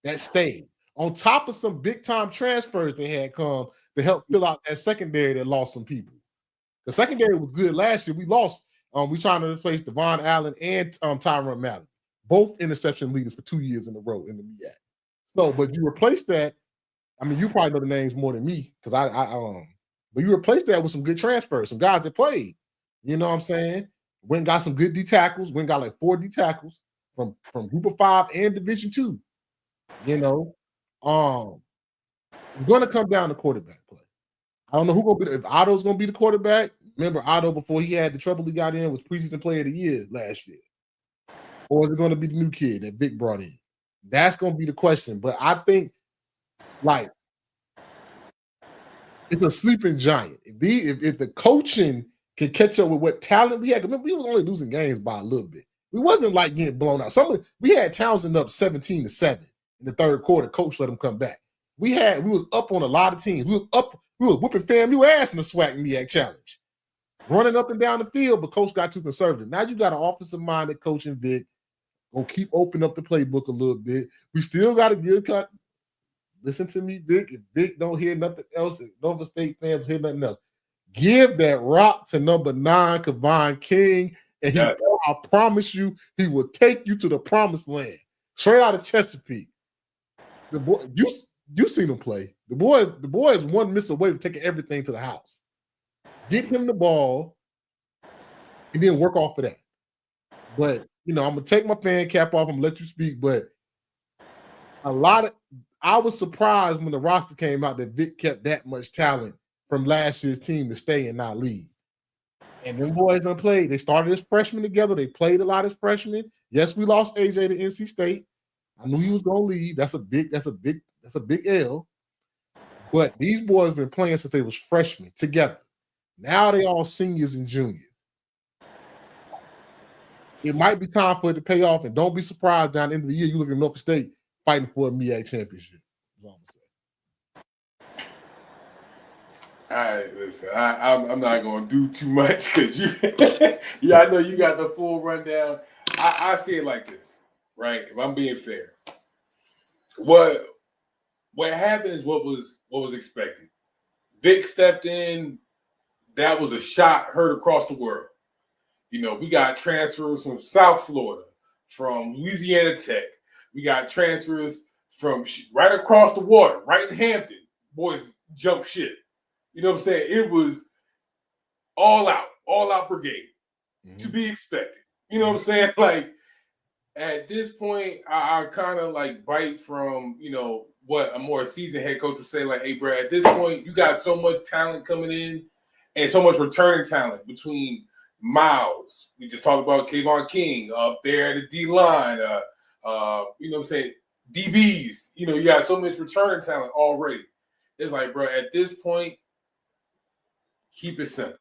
that stayed. On top of some big-time transfers they had come to help fill out that secondary that lost some people. The secondary was good last year. We lost. We trying to replace Devon Allen and Tyron Malley, both interception leaders for 2 years in a row in the MEAC. So, but you replace that. I mean, you probably know the names more than me because but you replaced that with some good transfers, some guys that played. You know what I'm saying? Went and got some good D tackles. Went and got like 4 D tackles from Group of 5 and Division 2. You know, it's going to come down to quarterback play. I don't know who gonna be if Otto's going to be the quarterback. Remember, Otto before he had the trouble he got in was preseason player of the year last year, or is it going to be the new kid that Vic brought in? That's going to be the question. But I think it's a sleeping giant. If the coaching can catch up with what talent we had, remember we was only losing games by a little bit. We wasn't like getting blown out. We had Townsend up 17-7 in the third quarter. Coach let them come back. We was up on a lot of teams. We was whooping FAMU ass in the SWAC MEAC challenge. running up and down the field, but coach got too conservative. Now you got an offensive-minded coach in Vic. Gonna keep opening up the playbook a little bit. We still got a good cut. Listen to me, Vic. If Vic don't hear nothing else, if Nova State fans hear nothing else, give that rock to number 9, Kevon King, and I promise you, he will take you to the promised land. Straight out of Chesapeake. The boy, you seen him play. The boy is one miss away from taking everything to the house. Get him the ball, and then work off of that. But I'm gonna take my fan cap off. I'm gonna let you speak. But I was surprised when the roster came out that Vic kept that much talent from last year's team to stay and not leave. And them boys done played. They started as freshmen together. They played a lot as freshmen. Yes, we lost AJ to NC State. I knew he was gonna leave. That's a big L. But these boys have been playing since they was freshmen together. Now they all seniors and juniors. It might be time for it to pay off, and don't be surprised down the end of the year you look at Norfolk State fighting for a MEAC championship. That's all I'm all right, listen. I'm not gonna do too much because I know you got the full rundown. I see it like this, right? If I'm being fair, what happened is what was expected. Vic stepped in. That was a shot heard across the world. We got transfers from South Florida, from Louisiana Tech. We got transfers from right across the water, right in Hampton. Boys jump shit. You know what I'm saying? It was all out brigade to be expected. You know what I'm saying? Like, at this point, I kind of like bite from, what a more seasoned head coach would say, like, hey, bro, at this point, you got so much talent coming in and so much returning talent between Miles. We just talked about Kevon King up there at the D-line. You know what I'm saying? DBs. You got so much returning talent already. It's like, bro, at this point, keep it simple.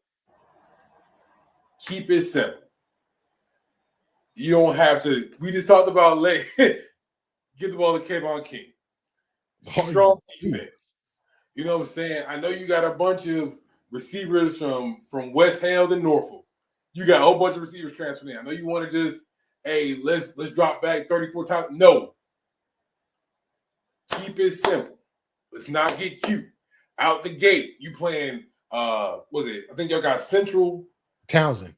Keep it simple. You don't have to. We just talked about get the ball to Kevon King. Strong defense. You know what I'm saying? I know you got a bunch of receivers from West Hale and Norfolk. You got a whole bunch of receivers transferring in. I know you want to just, hey, let's drop back 34 times. No. Keep it simple. Let's not get cute. Out the gate, you playing, was it? I think y'all got Central. Townsend.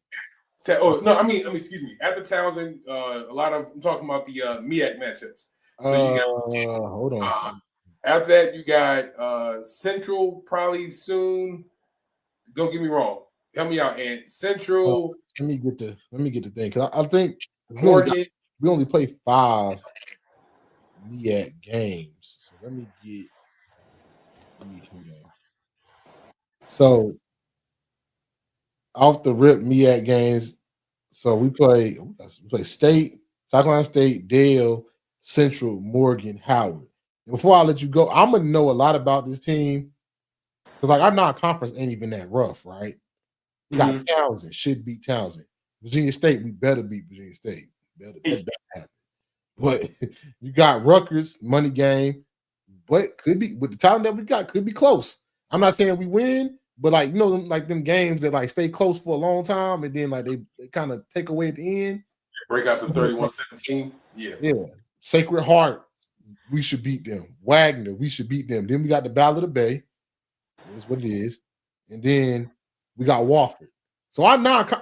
Oh, no, I mean, excuse me. At the Townsend, I'm talking about the MEAC matchups. So you got, hold on. After that, you got Central probably soon. Don't get me wrong. Help me out. And Central. Let me get the thing, because I think Morgan. We only play 5 MEAC games. So let me hold on. So off the rip MEAC games. So we play State, South Carolina State, Dale, Central, Morgan, Howard. And before I let you go, I'm gonna know a lot about this team because like our non-conference ain't even that rough, right? We got Townsend, should beat Townsend. Virginia State, we better beat Virginia State. That happen. But you got Rutgers, money game, but could be with the talent that we got, could be close. I'm not saying we win, but like like them games that like stay close for a long time and then like they kind of take away at the end. Break out the 31-17. Yeah. Sacred Heart, we should beat them. Wagner, we should beat them. Then we got the Battle of the Bay. That's what it is. And then we got Wofford. So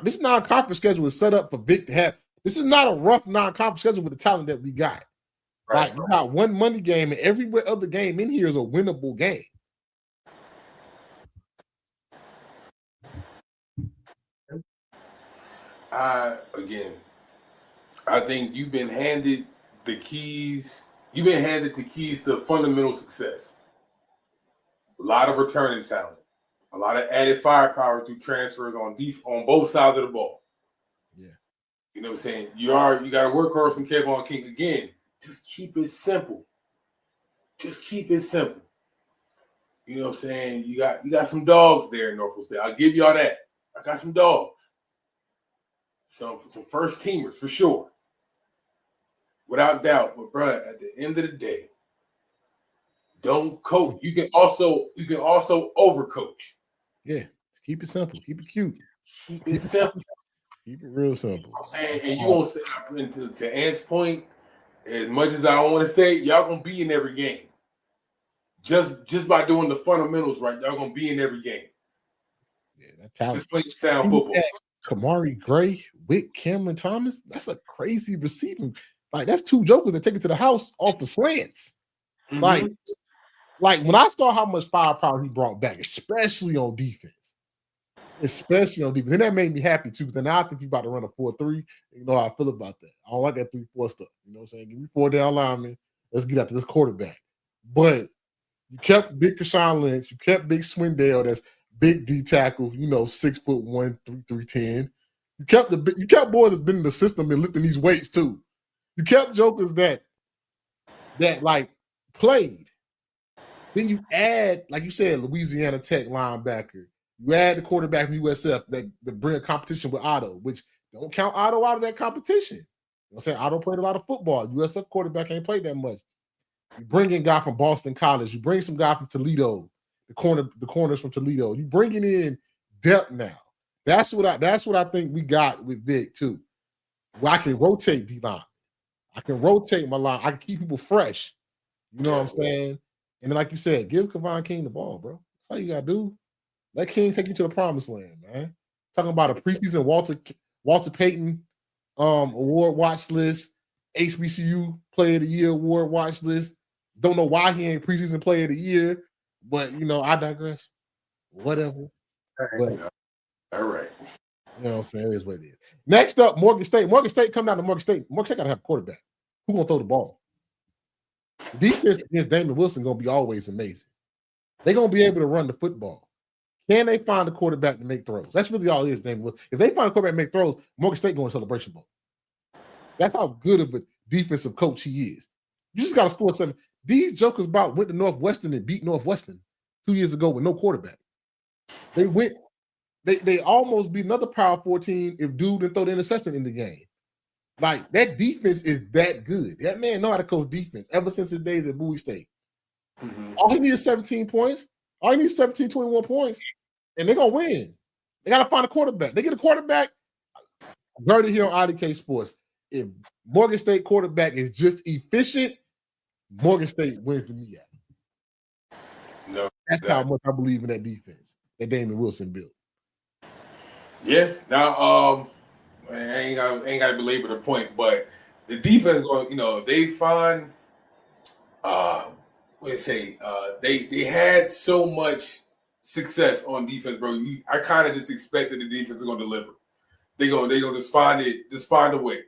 this non-conference schedule is set up for Vic to have. This is not a rough non-conference schedule with the talent that we got. Right. Like we got one money game, and every other game in here is a winnable game. Again, I think you've been handed the keys. You've been handed the keys to fundamental success. A lot of returning talent, a lot of added firepower through transfers on both sides of the ball. Yeah, you know what I'm saying. You got a workhorse in Kevon King again. Just keep it simple. Just keep it simple. You know what I'm saying. You got some dogs there in Norfolk State. I'll give y'all that. I got some dogs. Some first teamers for sure. Without doubt. But bro, at the end of the day, don't coach. You can also overcoach. Yeah, keep it simple. Keep it cute. Keep it simple. Keep it real simple. And you gonna say, to Ant's point, as much as I don't want to say, y'all gonna be in every game. Just by doing the fundamentals right, y'all gonna be in every game. Yeah, that talent. Just play sound football. Kamari Gray with Cameron Thomas, that's a crazy receiving. Like, that's two jokers that take it to the house off the slants. Mm-hmm. Like when I saw how much firepower he brought back, especially on defense. Then that made me happy too. Then now I think he's about to run a 4-3. You know how I feel about that. I don't like that 3-4 stuff. You know what I'm saying? Give me 4 down linemen. Let's get after this quarterback. But you kept big Kershawn Lynch. You kept big Swindell. That's big D tackle. 6'1", 310. You kept boys that's been in the system and lifting these weights too. You kept jokers that like played. Then you add, like you said, Louisiana Tech linebacker. You add the quarterback from USF that bring a competition with Otto, which don't count Otto out of that competition. You know what I'm saying? Otto played a lot of football. USF quarterback ain't played that much. You bring in a guy from Boston College. You bring some guy from Toledo, the corners from Toledo. You bringing in depth now. That's what I think we got with Vic too. Where I can rotate D-line. I can rotate my line. I can keep people fresh. You know what I'm saying? And then, like you said, give Kevon King the ball, bro. That's all you gotta do. Let King take you to the promised land, man. Talking about a preseason Walter Payton award watch list, HBCU Player of the Year award watch list. Don't know why he ain't preseason Player of the Year, but I digress. Whatever. All right. You know what I'm saying? It is what it is. Next up, Morgan State. Morgan State come down to Morgan State. Morgan State got to have a quarterback. Who gonna throw the ball? Defense against Damon Wilson gonna be always amazing. They're gonna be able to run the football. Can they find a quarterback to make throws? That's really all it is, Damon Wilson. If they find a quarterback to make throws, Morgan State going to Celebration Bowl. That's how good of a defensive coach he is. You just got to score 7. These jokers went to Northwestern and beat Northwestern 2 years ago with no quarterback. They almost beat another Power 4 team if dude didn't throw the interception in the game. Like, that defense is that good. That man know how to coach defense ever since his days at Bowie State. Mm-hmm. All he needs is 17 points. All he needs is 17, 21 points, and they're going to win. They got to find a quarterback. They get a quarterback. I heard it here on IDK Sports. If Morgan State quarterback is just efficient, Morgan State wins the MEAC. No, that's how much I believe in that defense that Damon Wilson built. Yeah. Now, I ain't got to belabor the point, but the defense going. They find. They had so much success on defense, bro. I kind of just expected the defense is going to deliver. They gonna just find a way.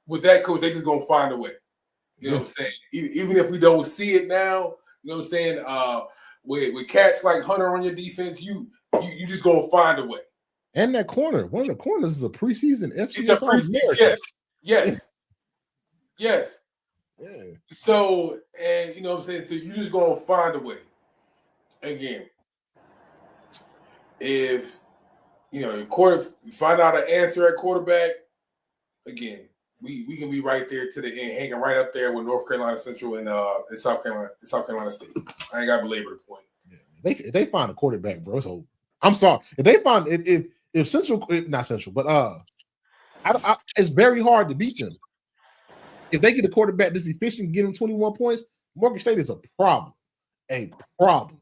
With that coach, they just gonna find a way. You know what I'm saying? Even if we don't see it now, you know what I'm saying? With cats like Hunter on your defense, you just gonna find a way. And that corner, one of the corners is a preseason FCS All-American. Yes. Yeah. So, and you know what I'm saying? So you just gonna find a way. Again, if you find out an answer at quarterback, again, we can be right there to the end, hanging right up there with North Carolina Central and South Carolina State. I ain't got to belabor the point. Yeah, if they find a quarterback, bro, so I'm sorry. If they find if Central, not Central, but it's very hard to beat them. If they get a quarterback that's efficient, get them 21 points, Morgan State is a problem. A problem.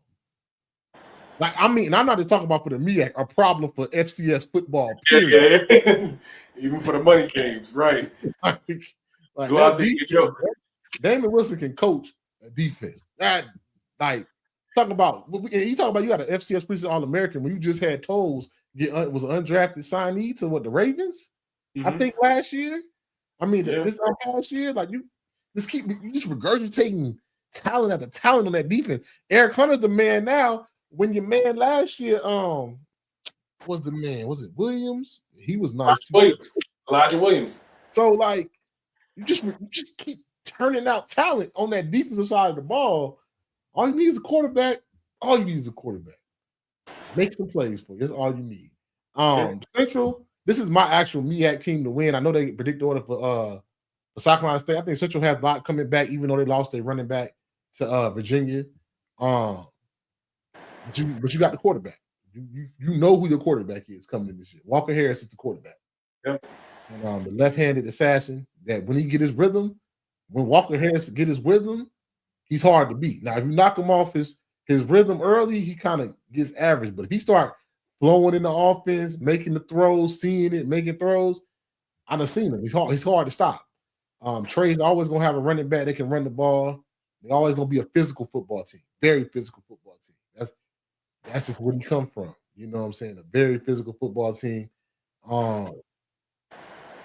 Like, I mean, I'm not just talking about for the MEAC, a problem for FCS football, period. Yeah. Even for the money games, right. like go out there and get your... Damon Wilson can coach a defense. That, like, he talking about you got an FCS preseason All-American when you just had Toles was an undrafted signee to the Ravens, I think last year. I mean, this past year, like you just regurgitating talent after talent on that defense. Eric Hunter's the man now. When your man last year, was the man? Was it Williams? He was nice too. Elijah Williams. So like, you just keep turning out talent on that defensive side of the ball. All you need is a quarterback. Make some plays for you. That's all you need. Central. This is my actual MEAC team to win. I know they predict the order for South Carolina State. I think Central has a lot coming back, even though they lost their running back to Virginia. But you got the quarterback. You know who your quarterback is coming in this year. Walker Harris is the quarterback. Yep. And the left-handed assassin that when he get his rhythm, when Walker Harris get his rhythm, he's hard to beat. Now, if you knock him off his rhythm early, he kind of gets average. But if he start flowing in the offense, making the throws, seeing it, making throws, I done seen him. He's hard to stop. Trey's always gonna have a running back that can run the ball. They're always gonna be a physical football team, very physical football team. That's just where he come from. You know what I'm saying? A very physical football team.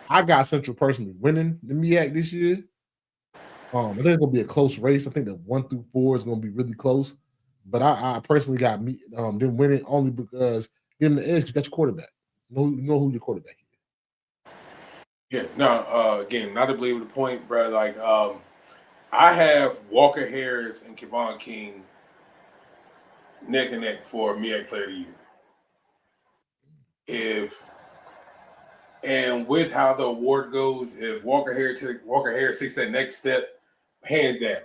I got Central personally winning the MEAC this year. I think it's gonna be a close race. I think that 1 through 4 is gonna be really close. But I personally got them winning only because give them the edge. You got your quarterback. You know who your quarterback is. Yeah. No. Again, not to belabor the point, bro. Like, I have Walker Harris and Kevon King neck and neck for MEAC Player of the Year. And with how the award goes, if Walker Harris takes that next step, hands down,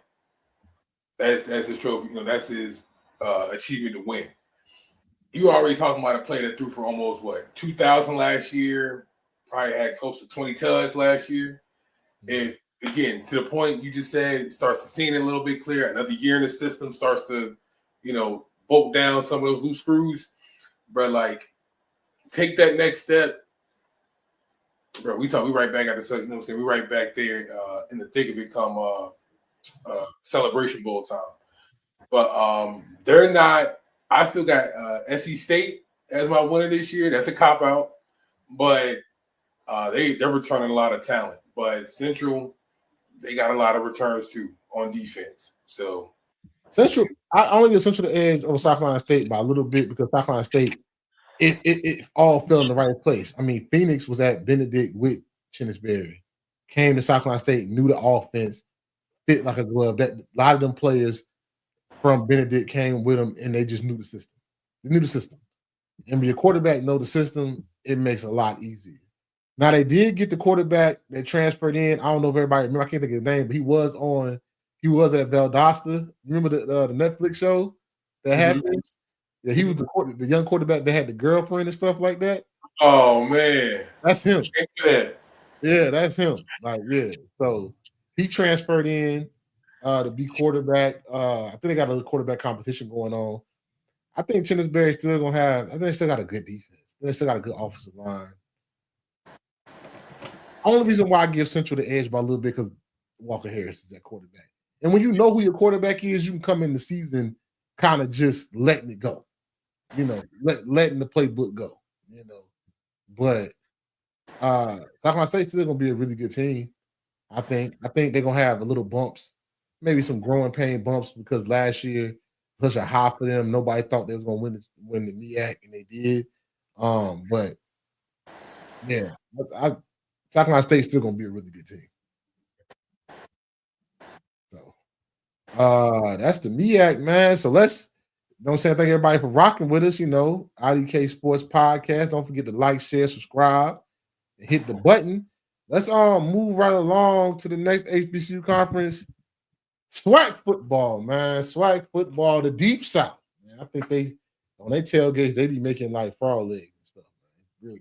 that's his trophy. That's his achievement to win. You already talking about a player that threw for almost 2,000 last year, probably had close to 20 tugs last year. If again, to the point you just said, starts to see it a little bit clear. Another year in the system starts to, bolt down some of those loose screws. But like, take that next step. Bro, we right back at the, you know what I'm saying? We right back there in the thick of it come Celebration Bowl time. But they're not. I still got SC State as my winner this year. That's a cop out, but they're returning a lot of talent. But Central, they got a lot of returns too on defense. So Central, I only give Central the edge over South Carolina State by a little bit because South Carolina State, it all fell in the right place. I mean, Phoenix was at Benedict with Chinnisberry, came to South Carolina State, knew the offense, fit like a glove. That a lot of them players from Benedict came with them, and they just knew the system. They knew the system. And when your quarterback know the system, it makes it a lot easier. Now, they did get the quarterback that transferred in. I don't know if everybody remember. I can't think of his name, but he was at Valdosta. Remember the Netflix show that happened? Yeah, he was the young quarterback that had the girlfriend and stuff like that. Oh, man. That's him. Yeah, that's him. Like, yeah. So he transferred in to be quarterback. I think they got a quarterback competition going on. I think Chinnisberry's still gonna have. I think they still got a good defense. They still got a good offensive line. Only reason why I give Central the edge by a little bit because Walker Harris is that quarterback. And when you know who your quarterback is, you can come in the season kind of just letting it go. Letting the playbook go. But South Carolina State's still gonna be a really good team. I think they're gonna have a little bumps, maybe some growing pain bumps because last year such a high for them. Nobody thought they was gonna win the MEAC, and they did. But yeah, South Carolina State's still gonna be a really good team. So that's the MEAC, man. So let's thank everybody for rocking with us. IDK Sports Podcast. Don't forget to like, share, subscribe, and hit the button. Let's move right along to the next HBCU conference. SWAC football, man. SWAC football, the Deep South. Man, I think they on their tailgates, they be making like frog legs and stuff, man. Really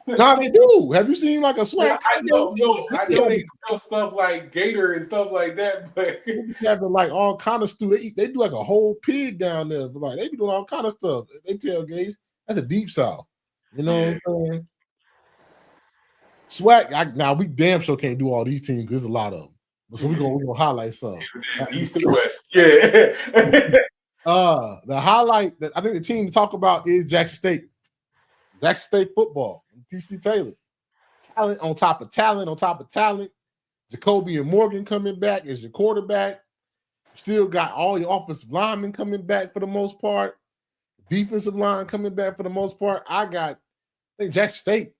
No, they do. Have you seen like a SWAC? I know they sell stuff like gator and stuff like that, but they have like all kind of stuff. They do like a whole pig down there. But like they be doing all kind of stuff. They tailgates. That's a Deep South. You know what I'm saying? SWAC. Now we damn sure can't do all these teams because there's a lot of them. So we're gonna highlight some. East and West. Yeah. The highlight that I think the team to talk about is Jackson State. Jackson State football. TC Taylor. Talent on top of talent on top of talent. Jacoby and Morgan coming back as your quarterback. Still got all your offensive linemen coming back for the most part. Defensive line coming back for the most part. I think Jackson State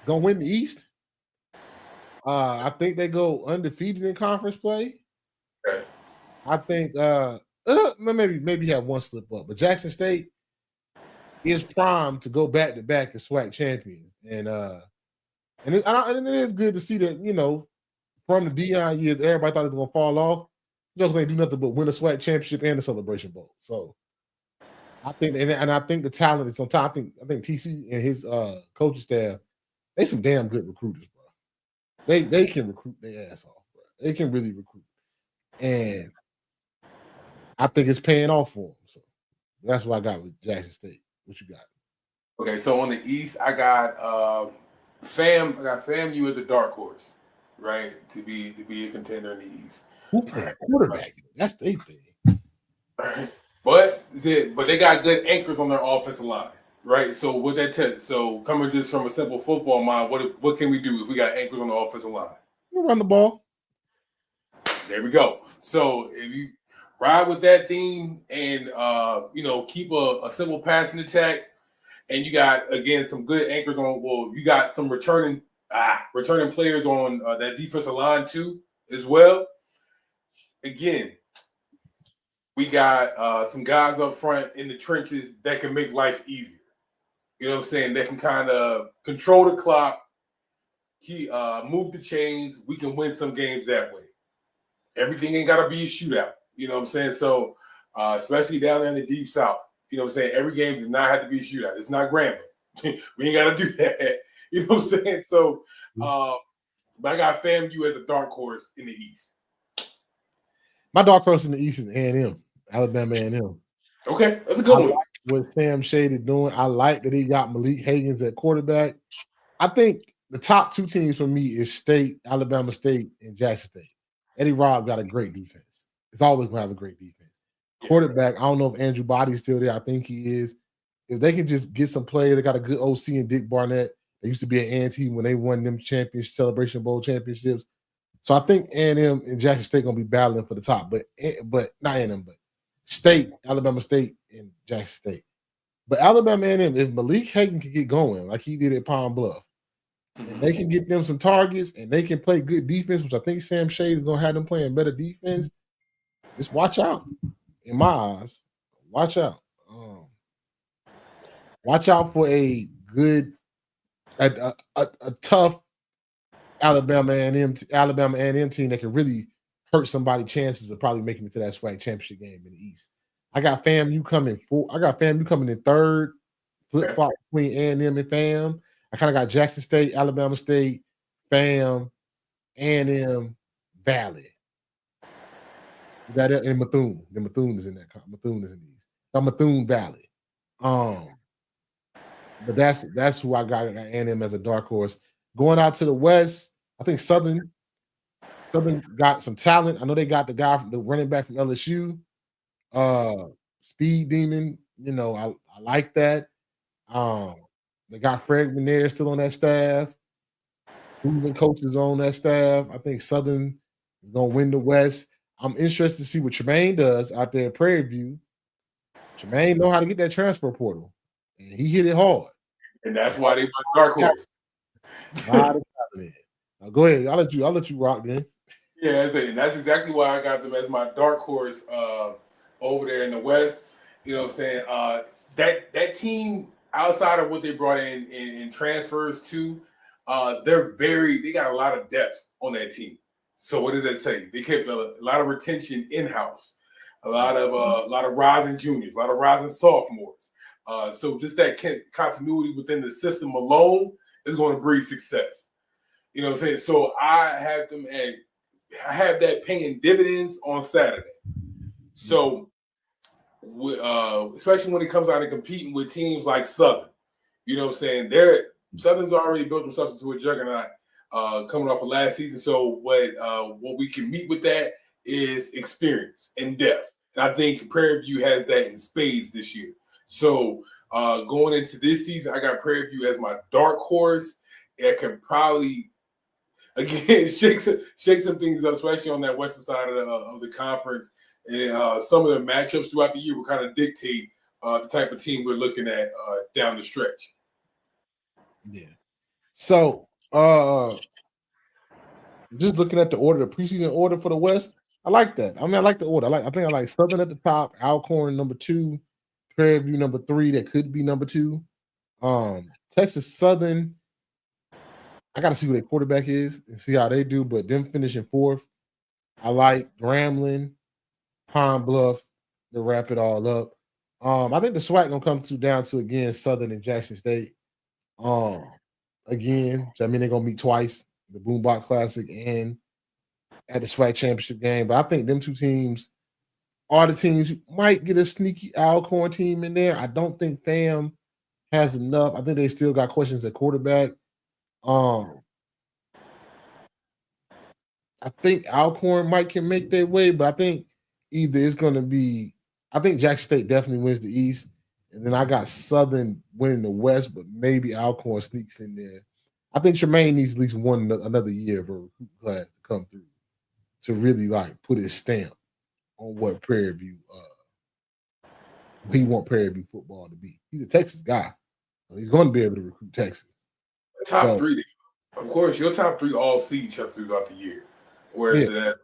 gonna win the East. I think they go undefeated in conference play. Okay. I think maybe have one slip up, but Jackson State is primed to go back to back as SWAC champions, and it is good to see that from the Deion years everybody thought it was gonna fall off. Jokers ain't do nothing but win a SWAC championship and the Celebration Bowl. So I think, and I think the talent is on top. I think TC and his coaching staff, they some damn good recruiters, bro. They can recruit their ass off, bro. They can really recruit, and I think it's paying off for them. So that's what I got with Jackson State. What you got? Okay, so on the East, I got FAMU as a dark horse, right? To be a contender in the East. Who playing quarterback? That's their thing. But they got good anchors on their offensive line, right? So what that so coming just from a simple football mind, what can we do if we got anchors on the offensive line? You run the ball. There we go. So if you ride with that theme and keep a simple passing attack, and you got again some good anchors on. Well, you got some returning players on that defensive line too as well. Again, we got some guys up front in the trenches that can make life easier. You know what I'm saying? They can kind of control the clock, move the chains. We can win some games that way. Everything ain't got to be a shootout. You know what I'm saying? So, especially down there in the Deep South, you know what I'm saying? Every game does not have to be a shootout. It's not Grambling. We ain't got to do that. You know what I'm saying? So, but I got FAMU as a dark horse in the East. My dark horse in the East is A&M, Alabama A&M. Okay, that's a good one. Like what Sam Shady doing. I like that he got Malik Higgins at quarterback. I think the top two teams for me is State, Alabama State, and Jackson State. Eddie Robb got a great defense. It's always going to have a great defense. Quarterback, I don't know if Andrew Body's still there. I think he is. If they can just get some players, they got a good OC and Dick Barnett. They used to be an A&T when they won them Celebration Bowl championships. So I think A&M and Jackson State going to be battling for the top, but not A&M, but State, Alabama State, and Jackson State. But Alabama A&M, if Malik Higgins can get going like he did at Palm Bluff, and they can get them some targets and they can play good defense, which I think Sam Shade is going to have them playing better defense, just watch out. In my eyes, watch out. Watch out for a good, a tough Alabama A&M team that can really hurt somebody's chances of probably making it to that SWAC championship game in the East. I got FAMU coming in third, flip flop between A&M and FAM. I kind of got Jackson State, Alabama State, FAM, A&M, Valley. You got that in Bethune. The Bethune is in that. Bethune is in these. Bethune Valley. But that's who I got A&M as a dark horse. Going out to the West, I think Southern got some talent. I know they got the running back from LSU, Speed Demon. You know, I like that. They got Fred McNair still on that staff. Proven coaches on that staff. I think Southern is gonna win the West. I'm interested to see what Tremaine does out there at Prairie View. Tremaine know how to get that transfer portal, and he hit it hard. And that's why they went dark horse. Go ahead. I'll let you rock then. Yeah, that's exactly why I got them as my dark horse over there in the West. You know what I'm saying? That team, outside of what they brought in transfers too, they got a lot of depth on that team. So what does that say? They kept a lot of retention in-house, a lot of rising juniors, a lot of rising sophomores. So just that continuity within the system alone is going to breed success. You know what I'm saying? So I have that paying dividends on Saturday. So especially when it comes out to competing with teams like Southern, you know what I'm saying? Southern's already built themselves into a juggernaut coming off of last season. So what we can meet with that is experience and depth. And I think Prairie View has that in spades this year. So going into this season, I got Prairie View as my dark horse. It can probably, again, shake some things up, especially on that western side of the conference. And some of the matchups throughout the year will kind of dictate the type of team we're looking at down the stretch. Yeah. So just looking at the preseason order for the West, I like that. I mean, I like the order. I think I like Southern at the top, Alcorn number 2, Prairie View number 3. That could be number 2. Texas Southern, I got to see who their quarterback is and see how they do, but them finishing 4th. I like Grambling. Pine Bluff to wrap it all up. I think the SWAC gonna come down to again Southern and Jackson State. Again, I mean they're gonna meet twice, the Boombox Classic and at the SWAC championship game. But I think them two teams are the teams who might get a sneaky Alcorn team in there. I don't think FAM has enough. I think they still got questions at quarterback. I think Alcorn can make their way, but I think either it's going to be. I think Jackson State definitely wins the East, and then I got Southern winning the West, but maybe Alcorn sneaks in there. I think Tremaine needs at least another year of a recruit class to come through to really like put his stamp on what Prairie View he want Prairie View football to be. He's a Texas guy, so he's going to be able to recruit Texas. Top three, of course. Your top three all see each other throughout the year. Whereas that,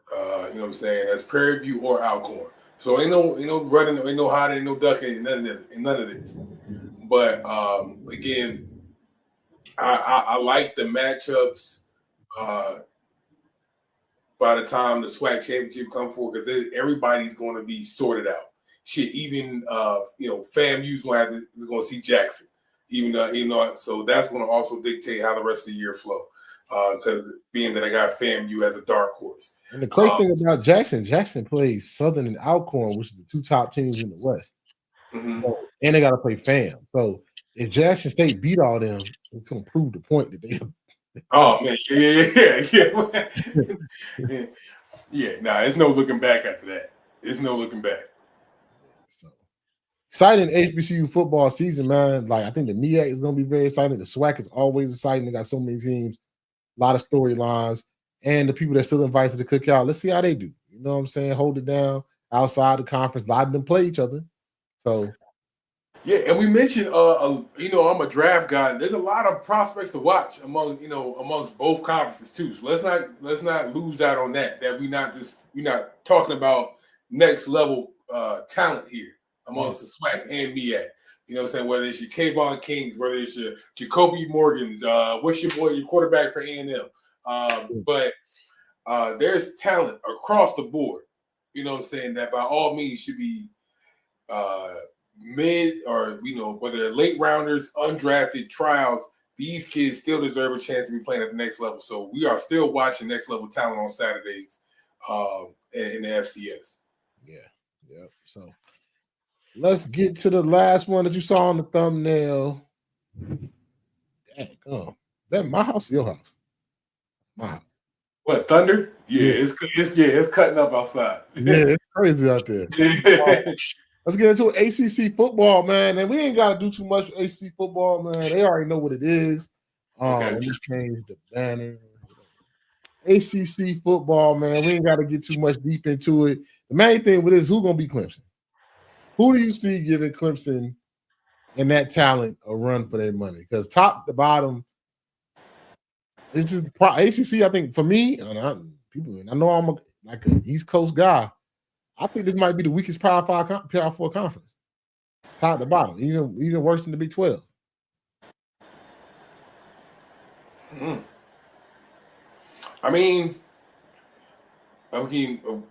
you know what I'm saying, that's Prairie View or Alcorn. So ain't no running, ain't no hiding, ain't no ducking, none of this. But again, I like the matchups. By the time the SWAC championship come forward, because everybody's going to be sorted out. Shit, even FAMU's going to see Jackson, even though, so that's going to also dictate how the rest of the year flow. Because being that I got FAMU as a dark horse. And the crazy thing about Jackson plays Southern and Alcorn, which is the two top teams in the West. Mm-hmm. So, and they got to play FAM. So if Jackson State beat all them, it's going to prove the point that they. Oh man, yeah. Nah, it's no looking back after that. It's no looking back. So exciting HBCU football season, man. Like I think the MEAC is going to be very exciting. The SWAC is always exciting. They got so many teams. A lot of storylines, and the people that still invited to the cookout. Let's see how they do. You know what I'm saying? Hold it down outside the conference. A lot of them play each other. So, yeah, and we mentioned, I'm a draft guy. There's a lot of prospects to watch amongst both conferences too. So let's not lose out on that. That we're not talking about next level talent here amongst the SWAC and MEAC. You know what I'm saying? Whether it's your Kayvon Kings, whether it's your Jacoby Morgans, what's your quarterback for A&M? But there's talent across the board. You know what I'm saying? That by all means should be mid or, whether they're late rounders, undrafted, trials. These kids still deserve a chance to be playing at the next level. So we are still watching next level talent on Saturdays in the FCS. Yeah. So let's get to the last one that you saw on the thumbnail. Dang, that my house, your house. My house. What, thunder? Yeah. It's cutting up outside. Yeah, it's crazy out there. Let's get into ACC football, man. And we ain't got to do too much for ACC football, man. They already know what it is. Let me change the banner. ACC football, man. We ain't got to get too much deep into it. The main thing with this, who's going to beat Clemson? Who do you see giving Clemson and that talent a run for their money? Because top to bottom, this is ACC. I think for me, I know I'm an East Coast guy. I think this might be the weakest Power 4 conference, top to bottom, even worse than the Big 12. I mean,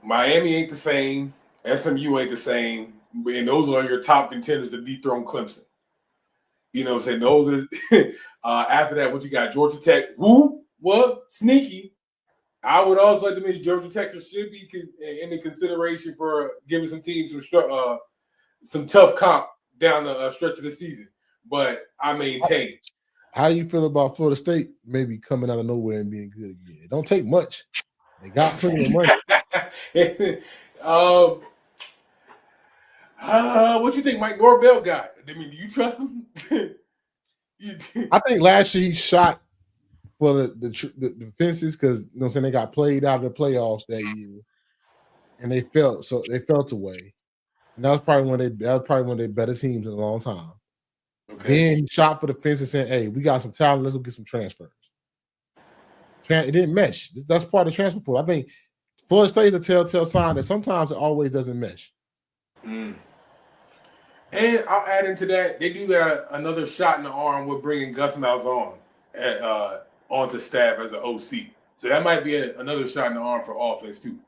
Miami ain't the same. SMU ain't the same. And those are your top contenders to dethrone Clemson. You know what I'm saying? Those are after that, what you got? Georgia Tech. Who? What? Sneaky. I would also like to mention Georgia Tech should be in the consideration for giving some teams some tough comp down the stretch of the season. But I maintain it. How do you feel about Florida State maybe coming out of nowhere and being good again? It don't take much. They got plenty of money. What you think Mike Norvell got? I mean, do you trust him? I think last year he shot for the fences because you know what I'm saying, they got played out of the playoffs that year, and they felt away. And that was probably one of their better teams in a long time. Okay. Then he shot for the fence and said, "Hey, we got some talent. Let's go get some transfers." It didn't mesh. That's part of the transfer pool. I think Florida State is a telltale sign that sometimes it always doesn't mesh. And I'll add into that, they do got another shot in the arm with bringing Gus Malzahn onto staff as an OC. So that might be another shot in the arm for offense too.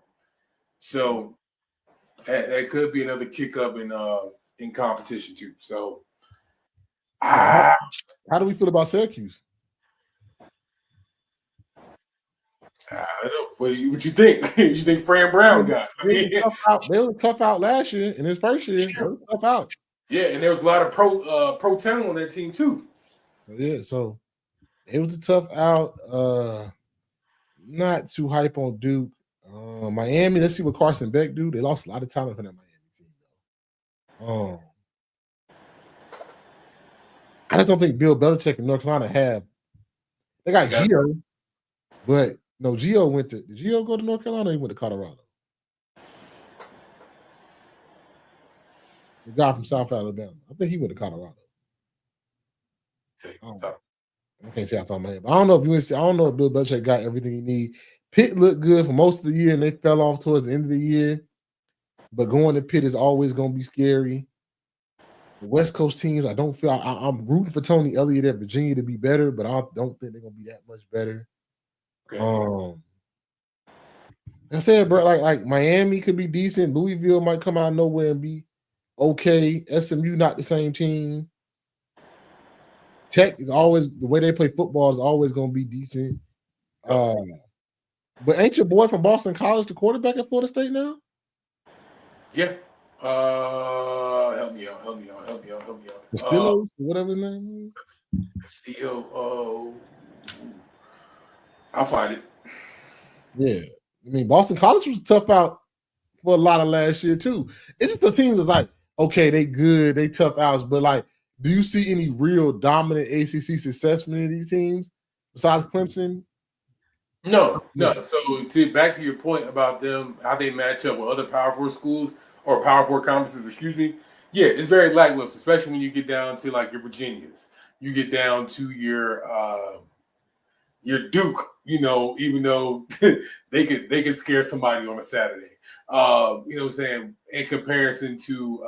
So That could be another kick up in competition too. So, How do we feel about Syracuse? I don't know. What you think? What you think Fran Brown got? They were tough out last year. In his first year, they were tough out. Yeah, and there was a lot of pro talent on that team too. So it was a tough out. Not too hype on Duke. Miami, let's see what Carson Beck do. They lost a lot of talent from that Miami team, though. I just don't think Bill Belichick and North Carolina have. They got Gio, but no, Gio went to. Did Gio go to North Carolina? Or he went to Colorado. The guy from South Alabama. I think he went to Colorado. I can't say off the top of my head, but I don't know if you. I don't know if Bill Belichick got everything he need. Pitt looked good for most of the year, and they fell off towards the end of the year. But going to Pitt is always going to be scary. The West Coast teams, I don't feel I'm rooting for Tony Elliott at Virginia to be better, but I don't think they're gonna be that much better. Okay. I said, bro, like Miami could be decent. Louisville might come out of nowhere and be okay. SMU not the same team. Tech is always the way they play football is always gonna be decent. But ain't your boy from Boston College the quarterback at Florida State now? Yeah. Help me out. Castillo, whatever his name is. Castillo. I'll find it. Yeah. I mean, Boston College was tough out for a lot of last year, too. It's just the team was like, okay, they good, they tough outs, but like, do you see any real dominant ACC success from any of these teams besides Clemson? No. So back to your point about them, how they match up with other Power 4 schools or Power 4 conferences, excuse me. Yeah, it's very lackluster, especially when you get down to like your Virginias. You get down to your Duke, even though they could scare somebody on a Saturday. You know what I'm saying? In comparison to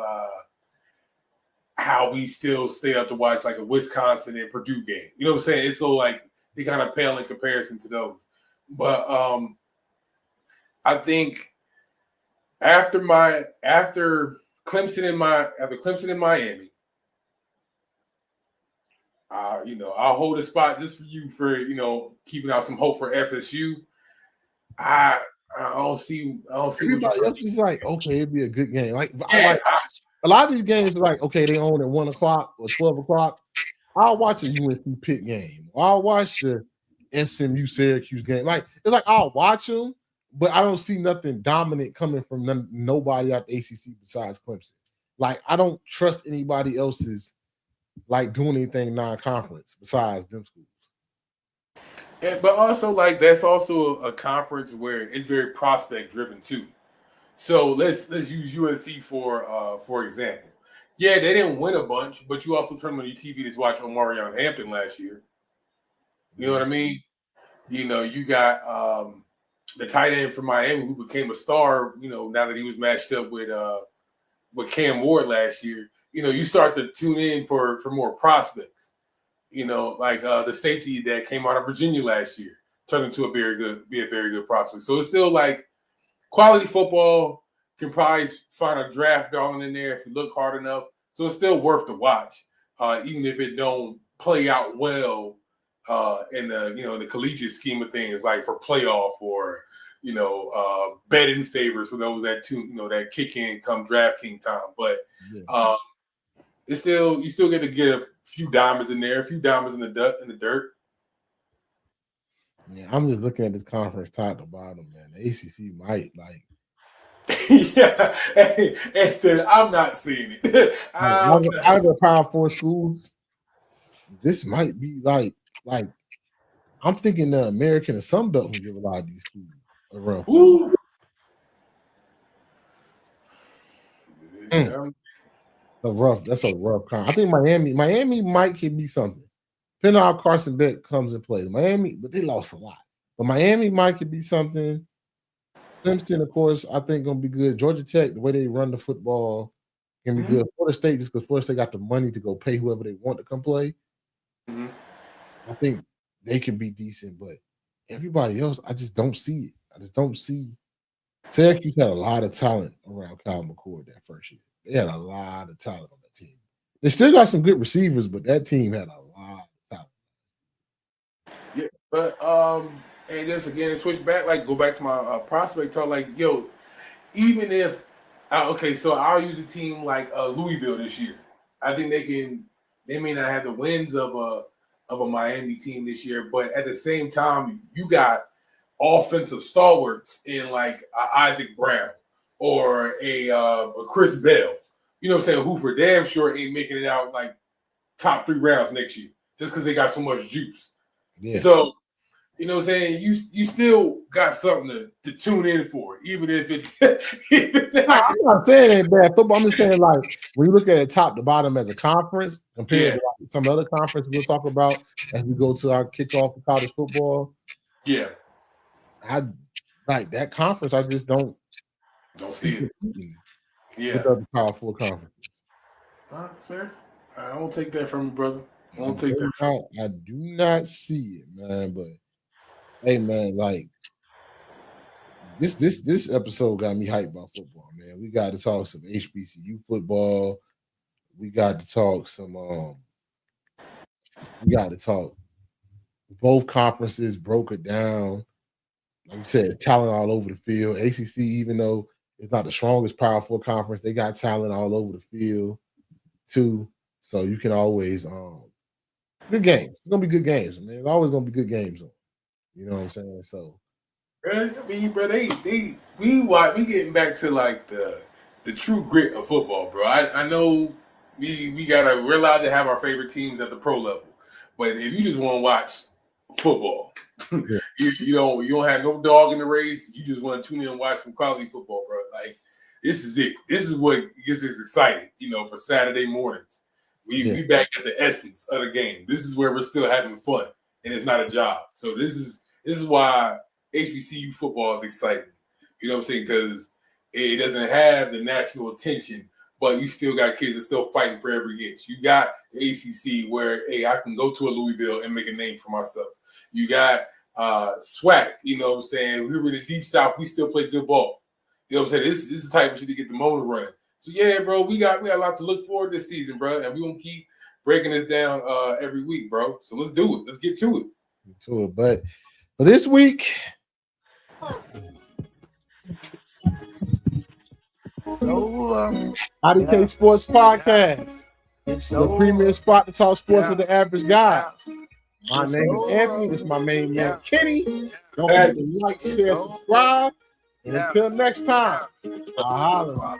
how we still stay up to watch like a Wisconsin and Purdue game. You know what I'm saying? It's so like they kind of pale in comparison to those. But I think after Clemson and Miami, I'll hold a spot just for you for keeping out some hope for FSU. I don't see. Everybody else is like, okay, it'd be a good game. A lot of these games are like, okay, they own at 1 o'clock or 12 o'clock. I'll watch a UNC Pitt game. I'll watch the SMU Syracuse game. Like it's like I'll watch them, but I don't see nothing dominant coming from nobody at the ACC besides Clemson. Like I don't trust anybody else's like doing anything non-conference besides them schools. Yeah, but also like that's also a conference where it's very prospect driven too. So let's use UNC for example. Yeah, they didn't win a bunch, but you also turned on your TV to watch Omarion Hampton last year. You know what I mean? You got the tight end from Miami who became a star. Now that he was matched up with Cam Ward last year. You start to tune in for more prospects. Like the safety that came out of Virginia last year turned into a very good prospect. So it's still like quality football. Can probably find a draft darling in there if you look hard enough. So it's still worth the watch, even if it don't play out well in the collegiate scheme of things, like for playoff or betting favors for those that kick in come DraftKings time. But it's still you still get to get a few diamonds in there, a few diamonds in the dirt. Yeah, I'm just looking at this conference top to bottom, man. The ACC might like. Yeah, and said I'm not seeing it. Out of the Power 4 schools, this might be like I'm thinking the American and Sun Belt will give a lot of these schools a run. That's a rough con. I think Miami might can be something. Depending on how Carson Beck comes and plays. Miami, but they lost a lot. But Miami might could be something. Clemson, of course, I think gonna be good. Georgia Tech, the way they run the football, can be good. Florida State, just because Florida State got the money to go pay whoever they want to come play. I think they can be decent, but everybody else, I just don't see it. I just don't see Syracuse had a lot of talent around Kyle McCord that first year. They had a lot of talent on that team. They still got some good receivers, but that team had a lot of talent. Yeah, but and just again switch back, like go back to my prospect talk. Like, yo, even if okay, so I'll use a team like Louisville this year. I think they may not have the wins of a Miami team this year, but at the same time, you got offensive stalwarts in like Isaac Brown or a Chris Bell. You know what I'm saying? Who for damn sure ain't making it out like top 3 rounds next year just because they got so much juice. Yeah. So, you know what I'm saying? You still got something to tune in for, even if it. I'm not saying it ain't bad football. I'm just saying, like, when you look at it top to bottom as a conference compared to like some other conference we'll talk about as we go to our kickoff of college football. Yeah. I like that conference. I just don't see it. Yeah. With other Power 4 conferences. That's fair. I won't take that from you, brother. I won't take that from you. I do not see it, man. But hey, man, like this episode got me hyped about football, man. We got to talk some HBCU football. We got to talk some. We got to talk. Both conferences broke it down. Like you said, talent all over the field. ACC, even though it's not the strongest Power 4 conference, they got talent all over the field too. So you can always good games. It's gonna be good games, man. It's always gonna be good games on. You know what I'm saying? So, I mean, bro, we getting back to like the true grit of football, bro. I know we're allowed to have our favorite teams at the pro level, but if you just want to watch football, yeah. you don't have no dog in the race. You just want to tune in and watch some quality football, bro. Like this is it. This is what gets us excited, for Saturday mornings. We back at the essence of the game. This is where we're still having fun, and it's not a job. So this is why HBCU football is exciting. You know what I'm saying? Because it doesn't have the national attention, but you still got kids that still fighting for every inch. You got the ACC where, hey, I can go to a Louisville and make a name for myself. You got SWAC. You know what I'm saying? We were in the deep south. We still play good ball. You know what I'm saying? This is the type of shit to get the motor running. So yeah, bro, we got a lot to look forward this season, bro, and we're gonna keep breaking this down every week, bro. So let's do it. Let's get to it. But for this week, IDK Sports Podcast, the premier spot to talk sports with the average guys. My name is Anthony. This is my main man, Kenny. Don't forget to like, share, subscribe. And until next time, I'll holler.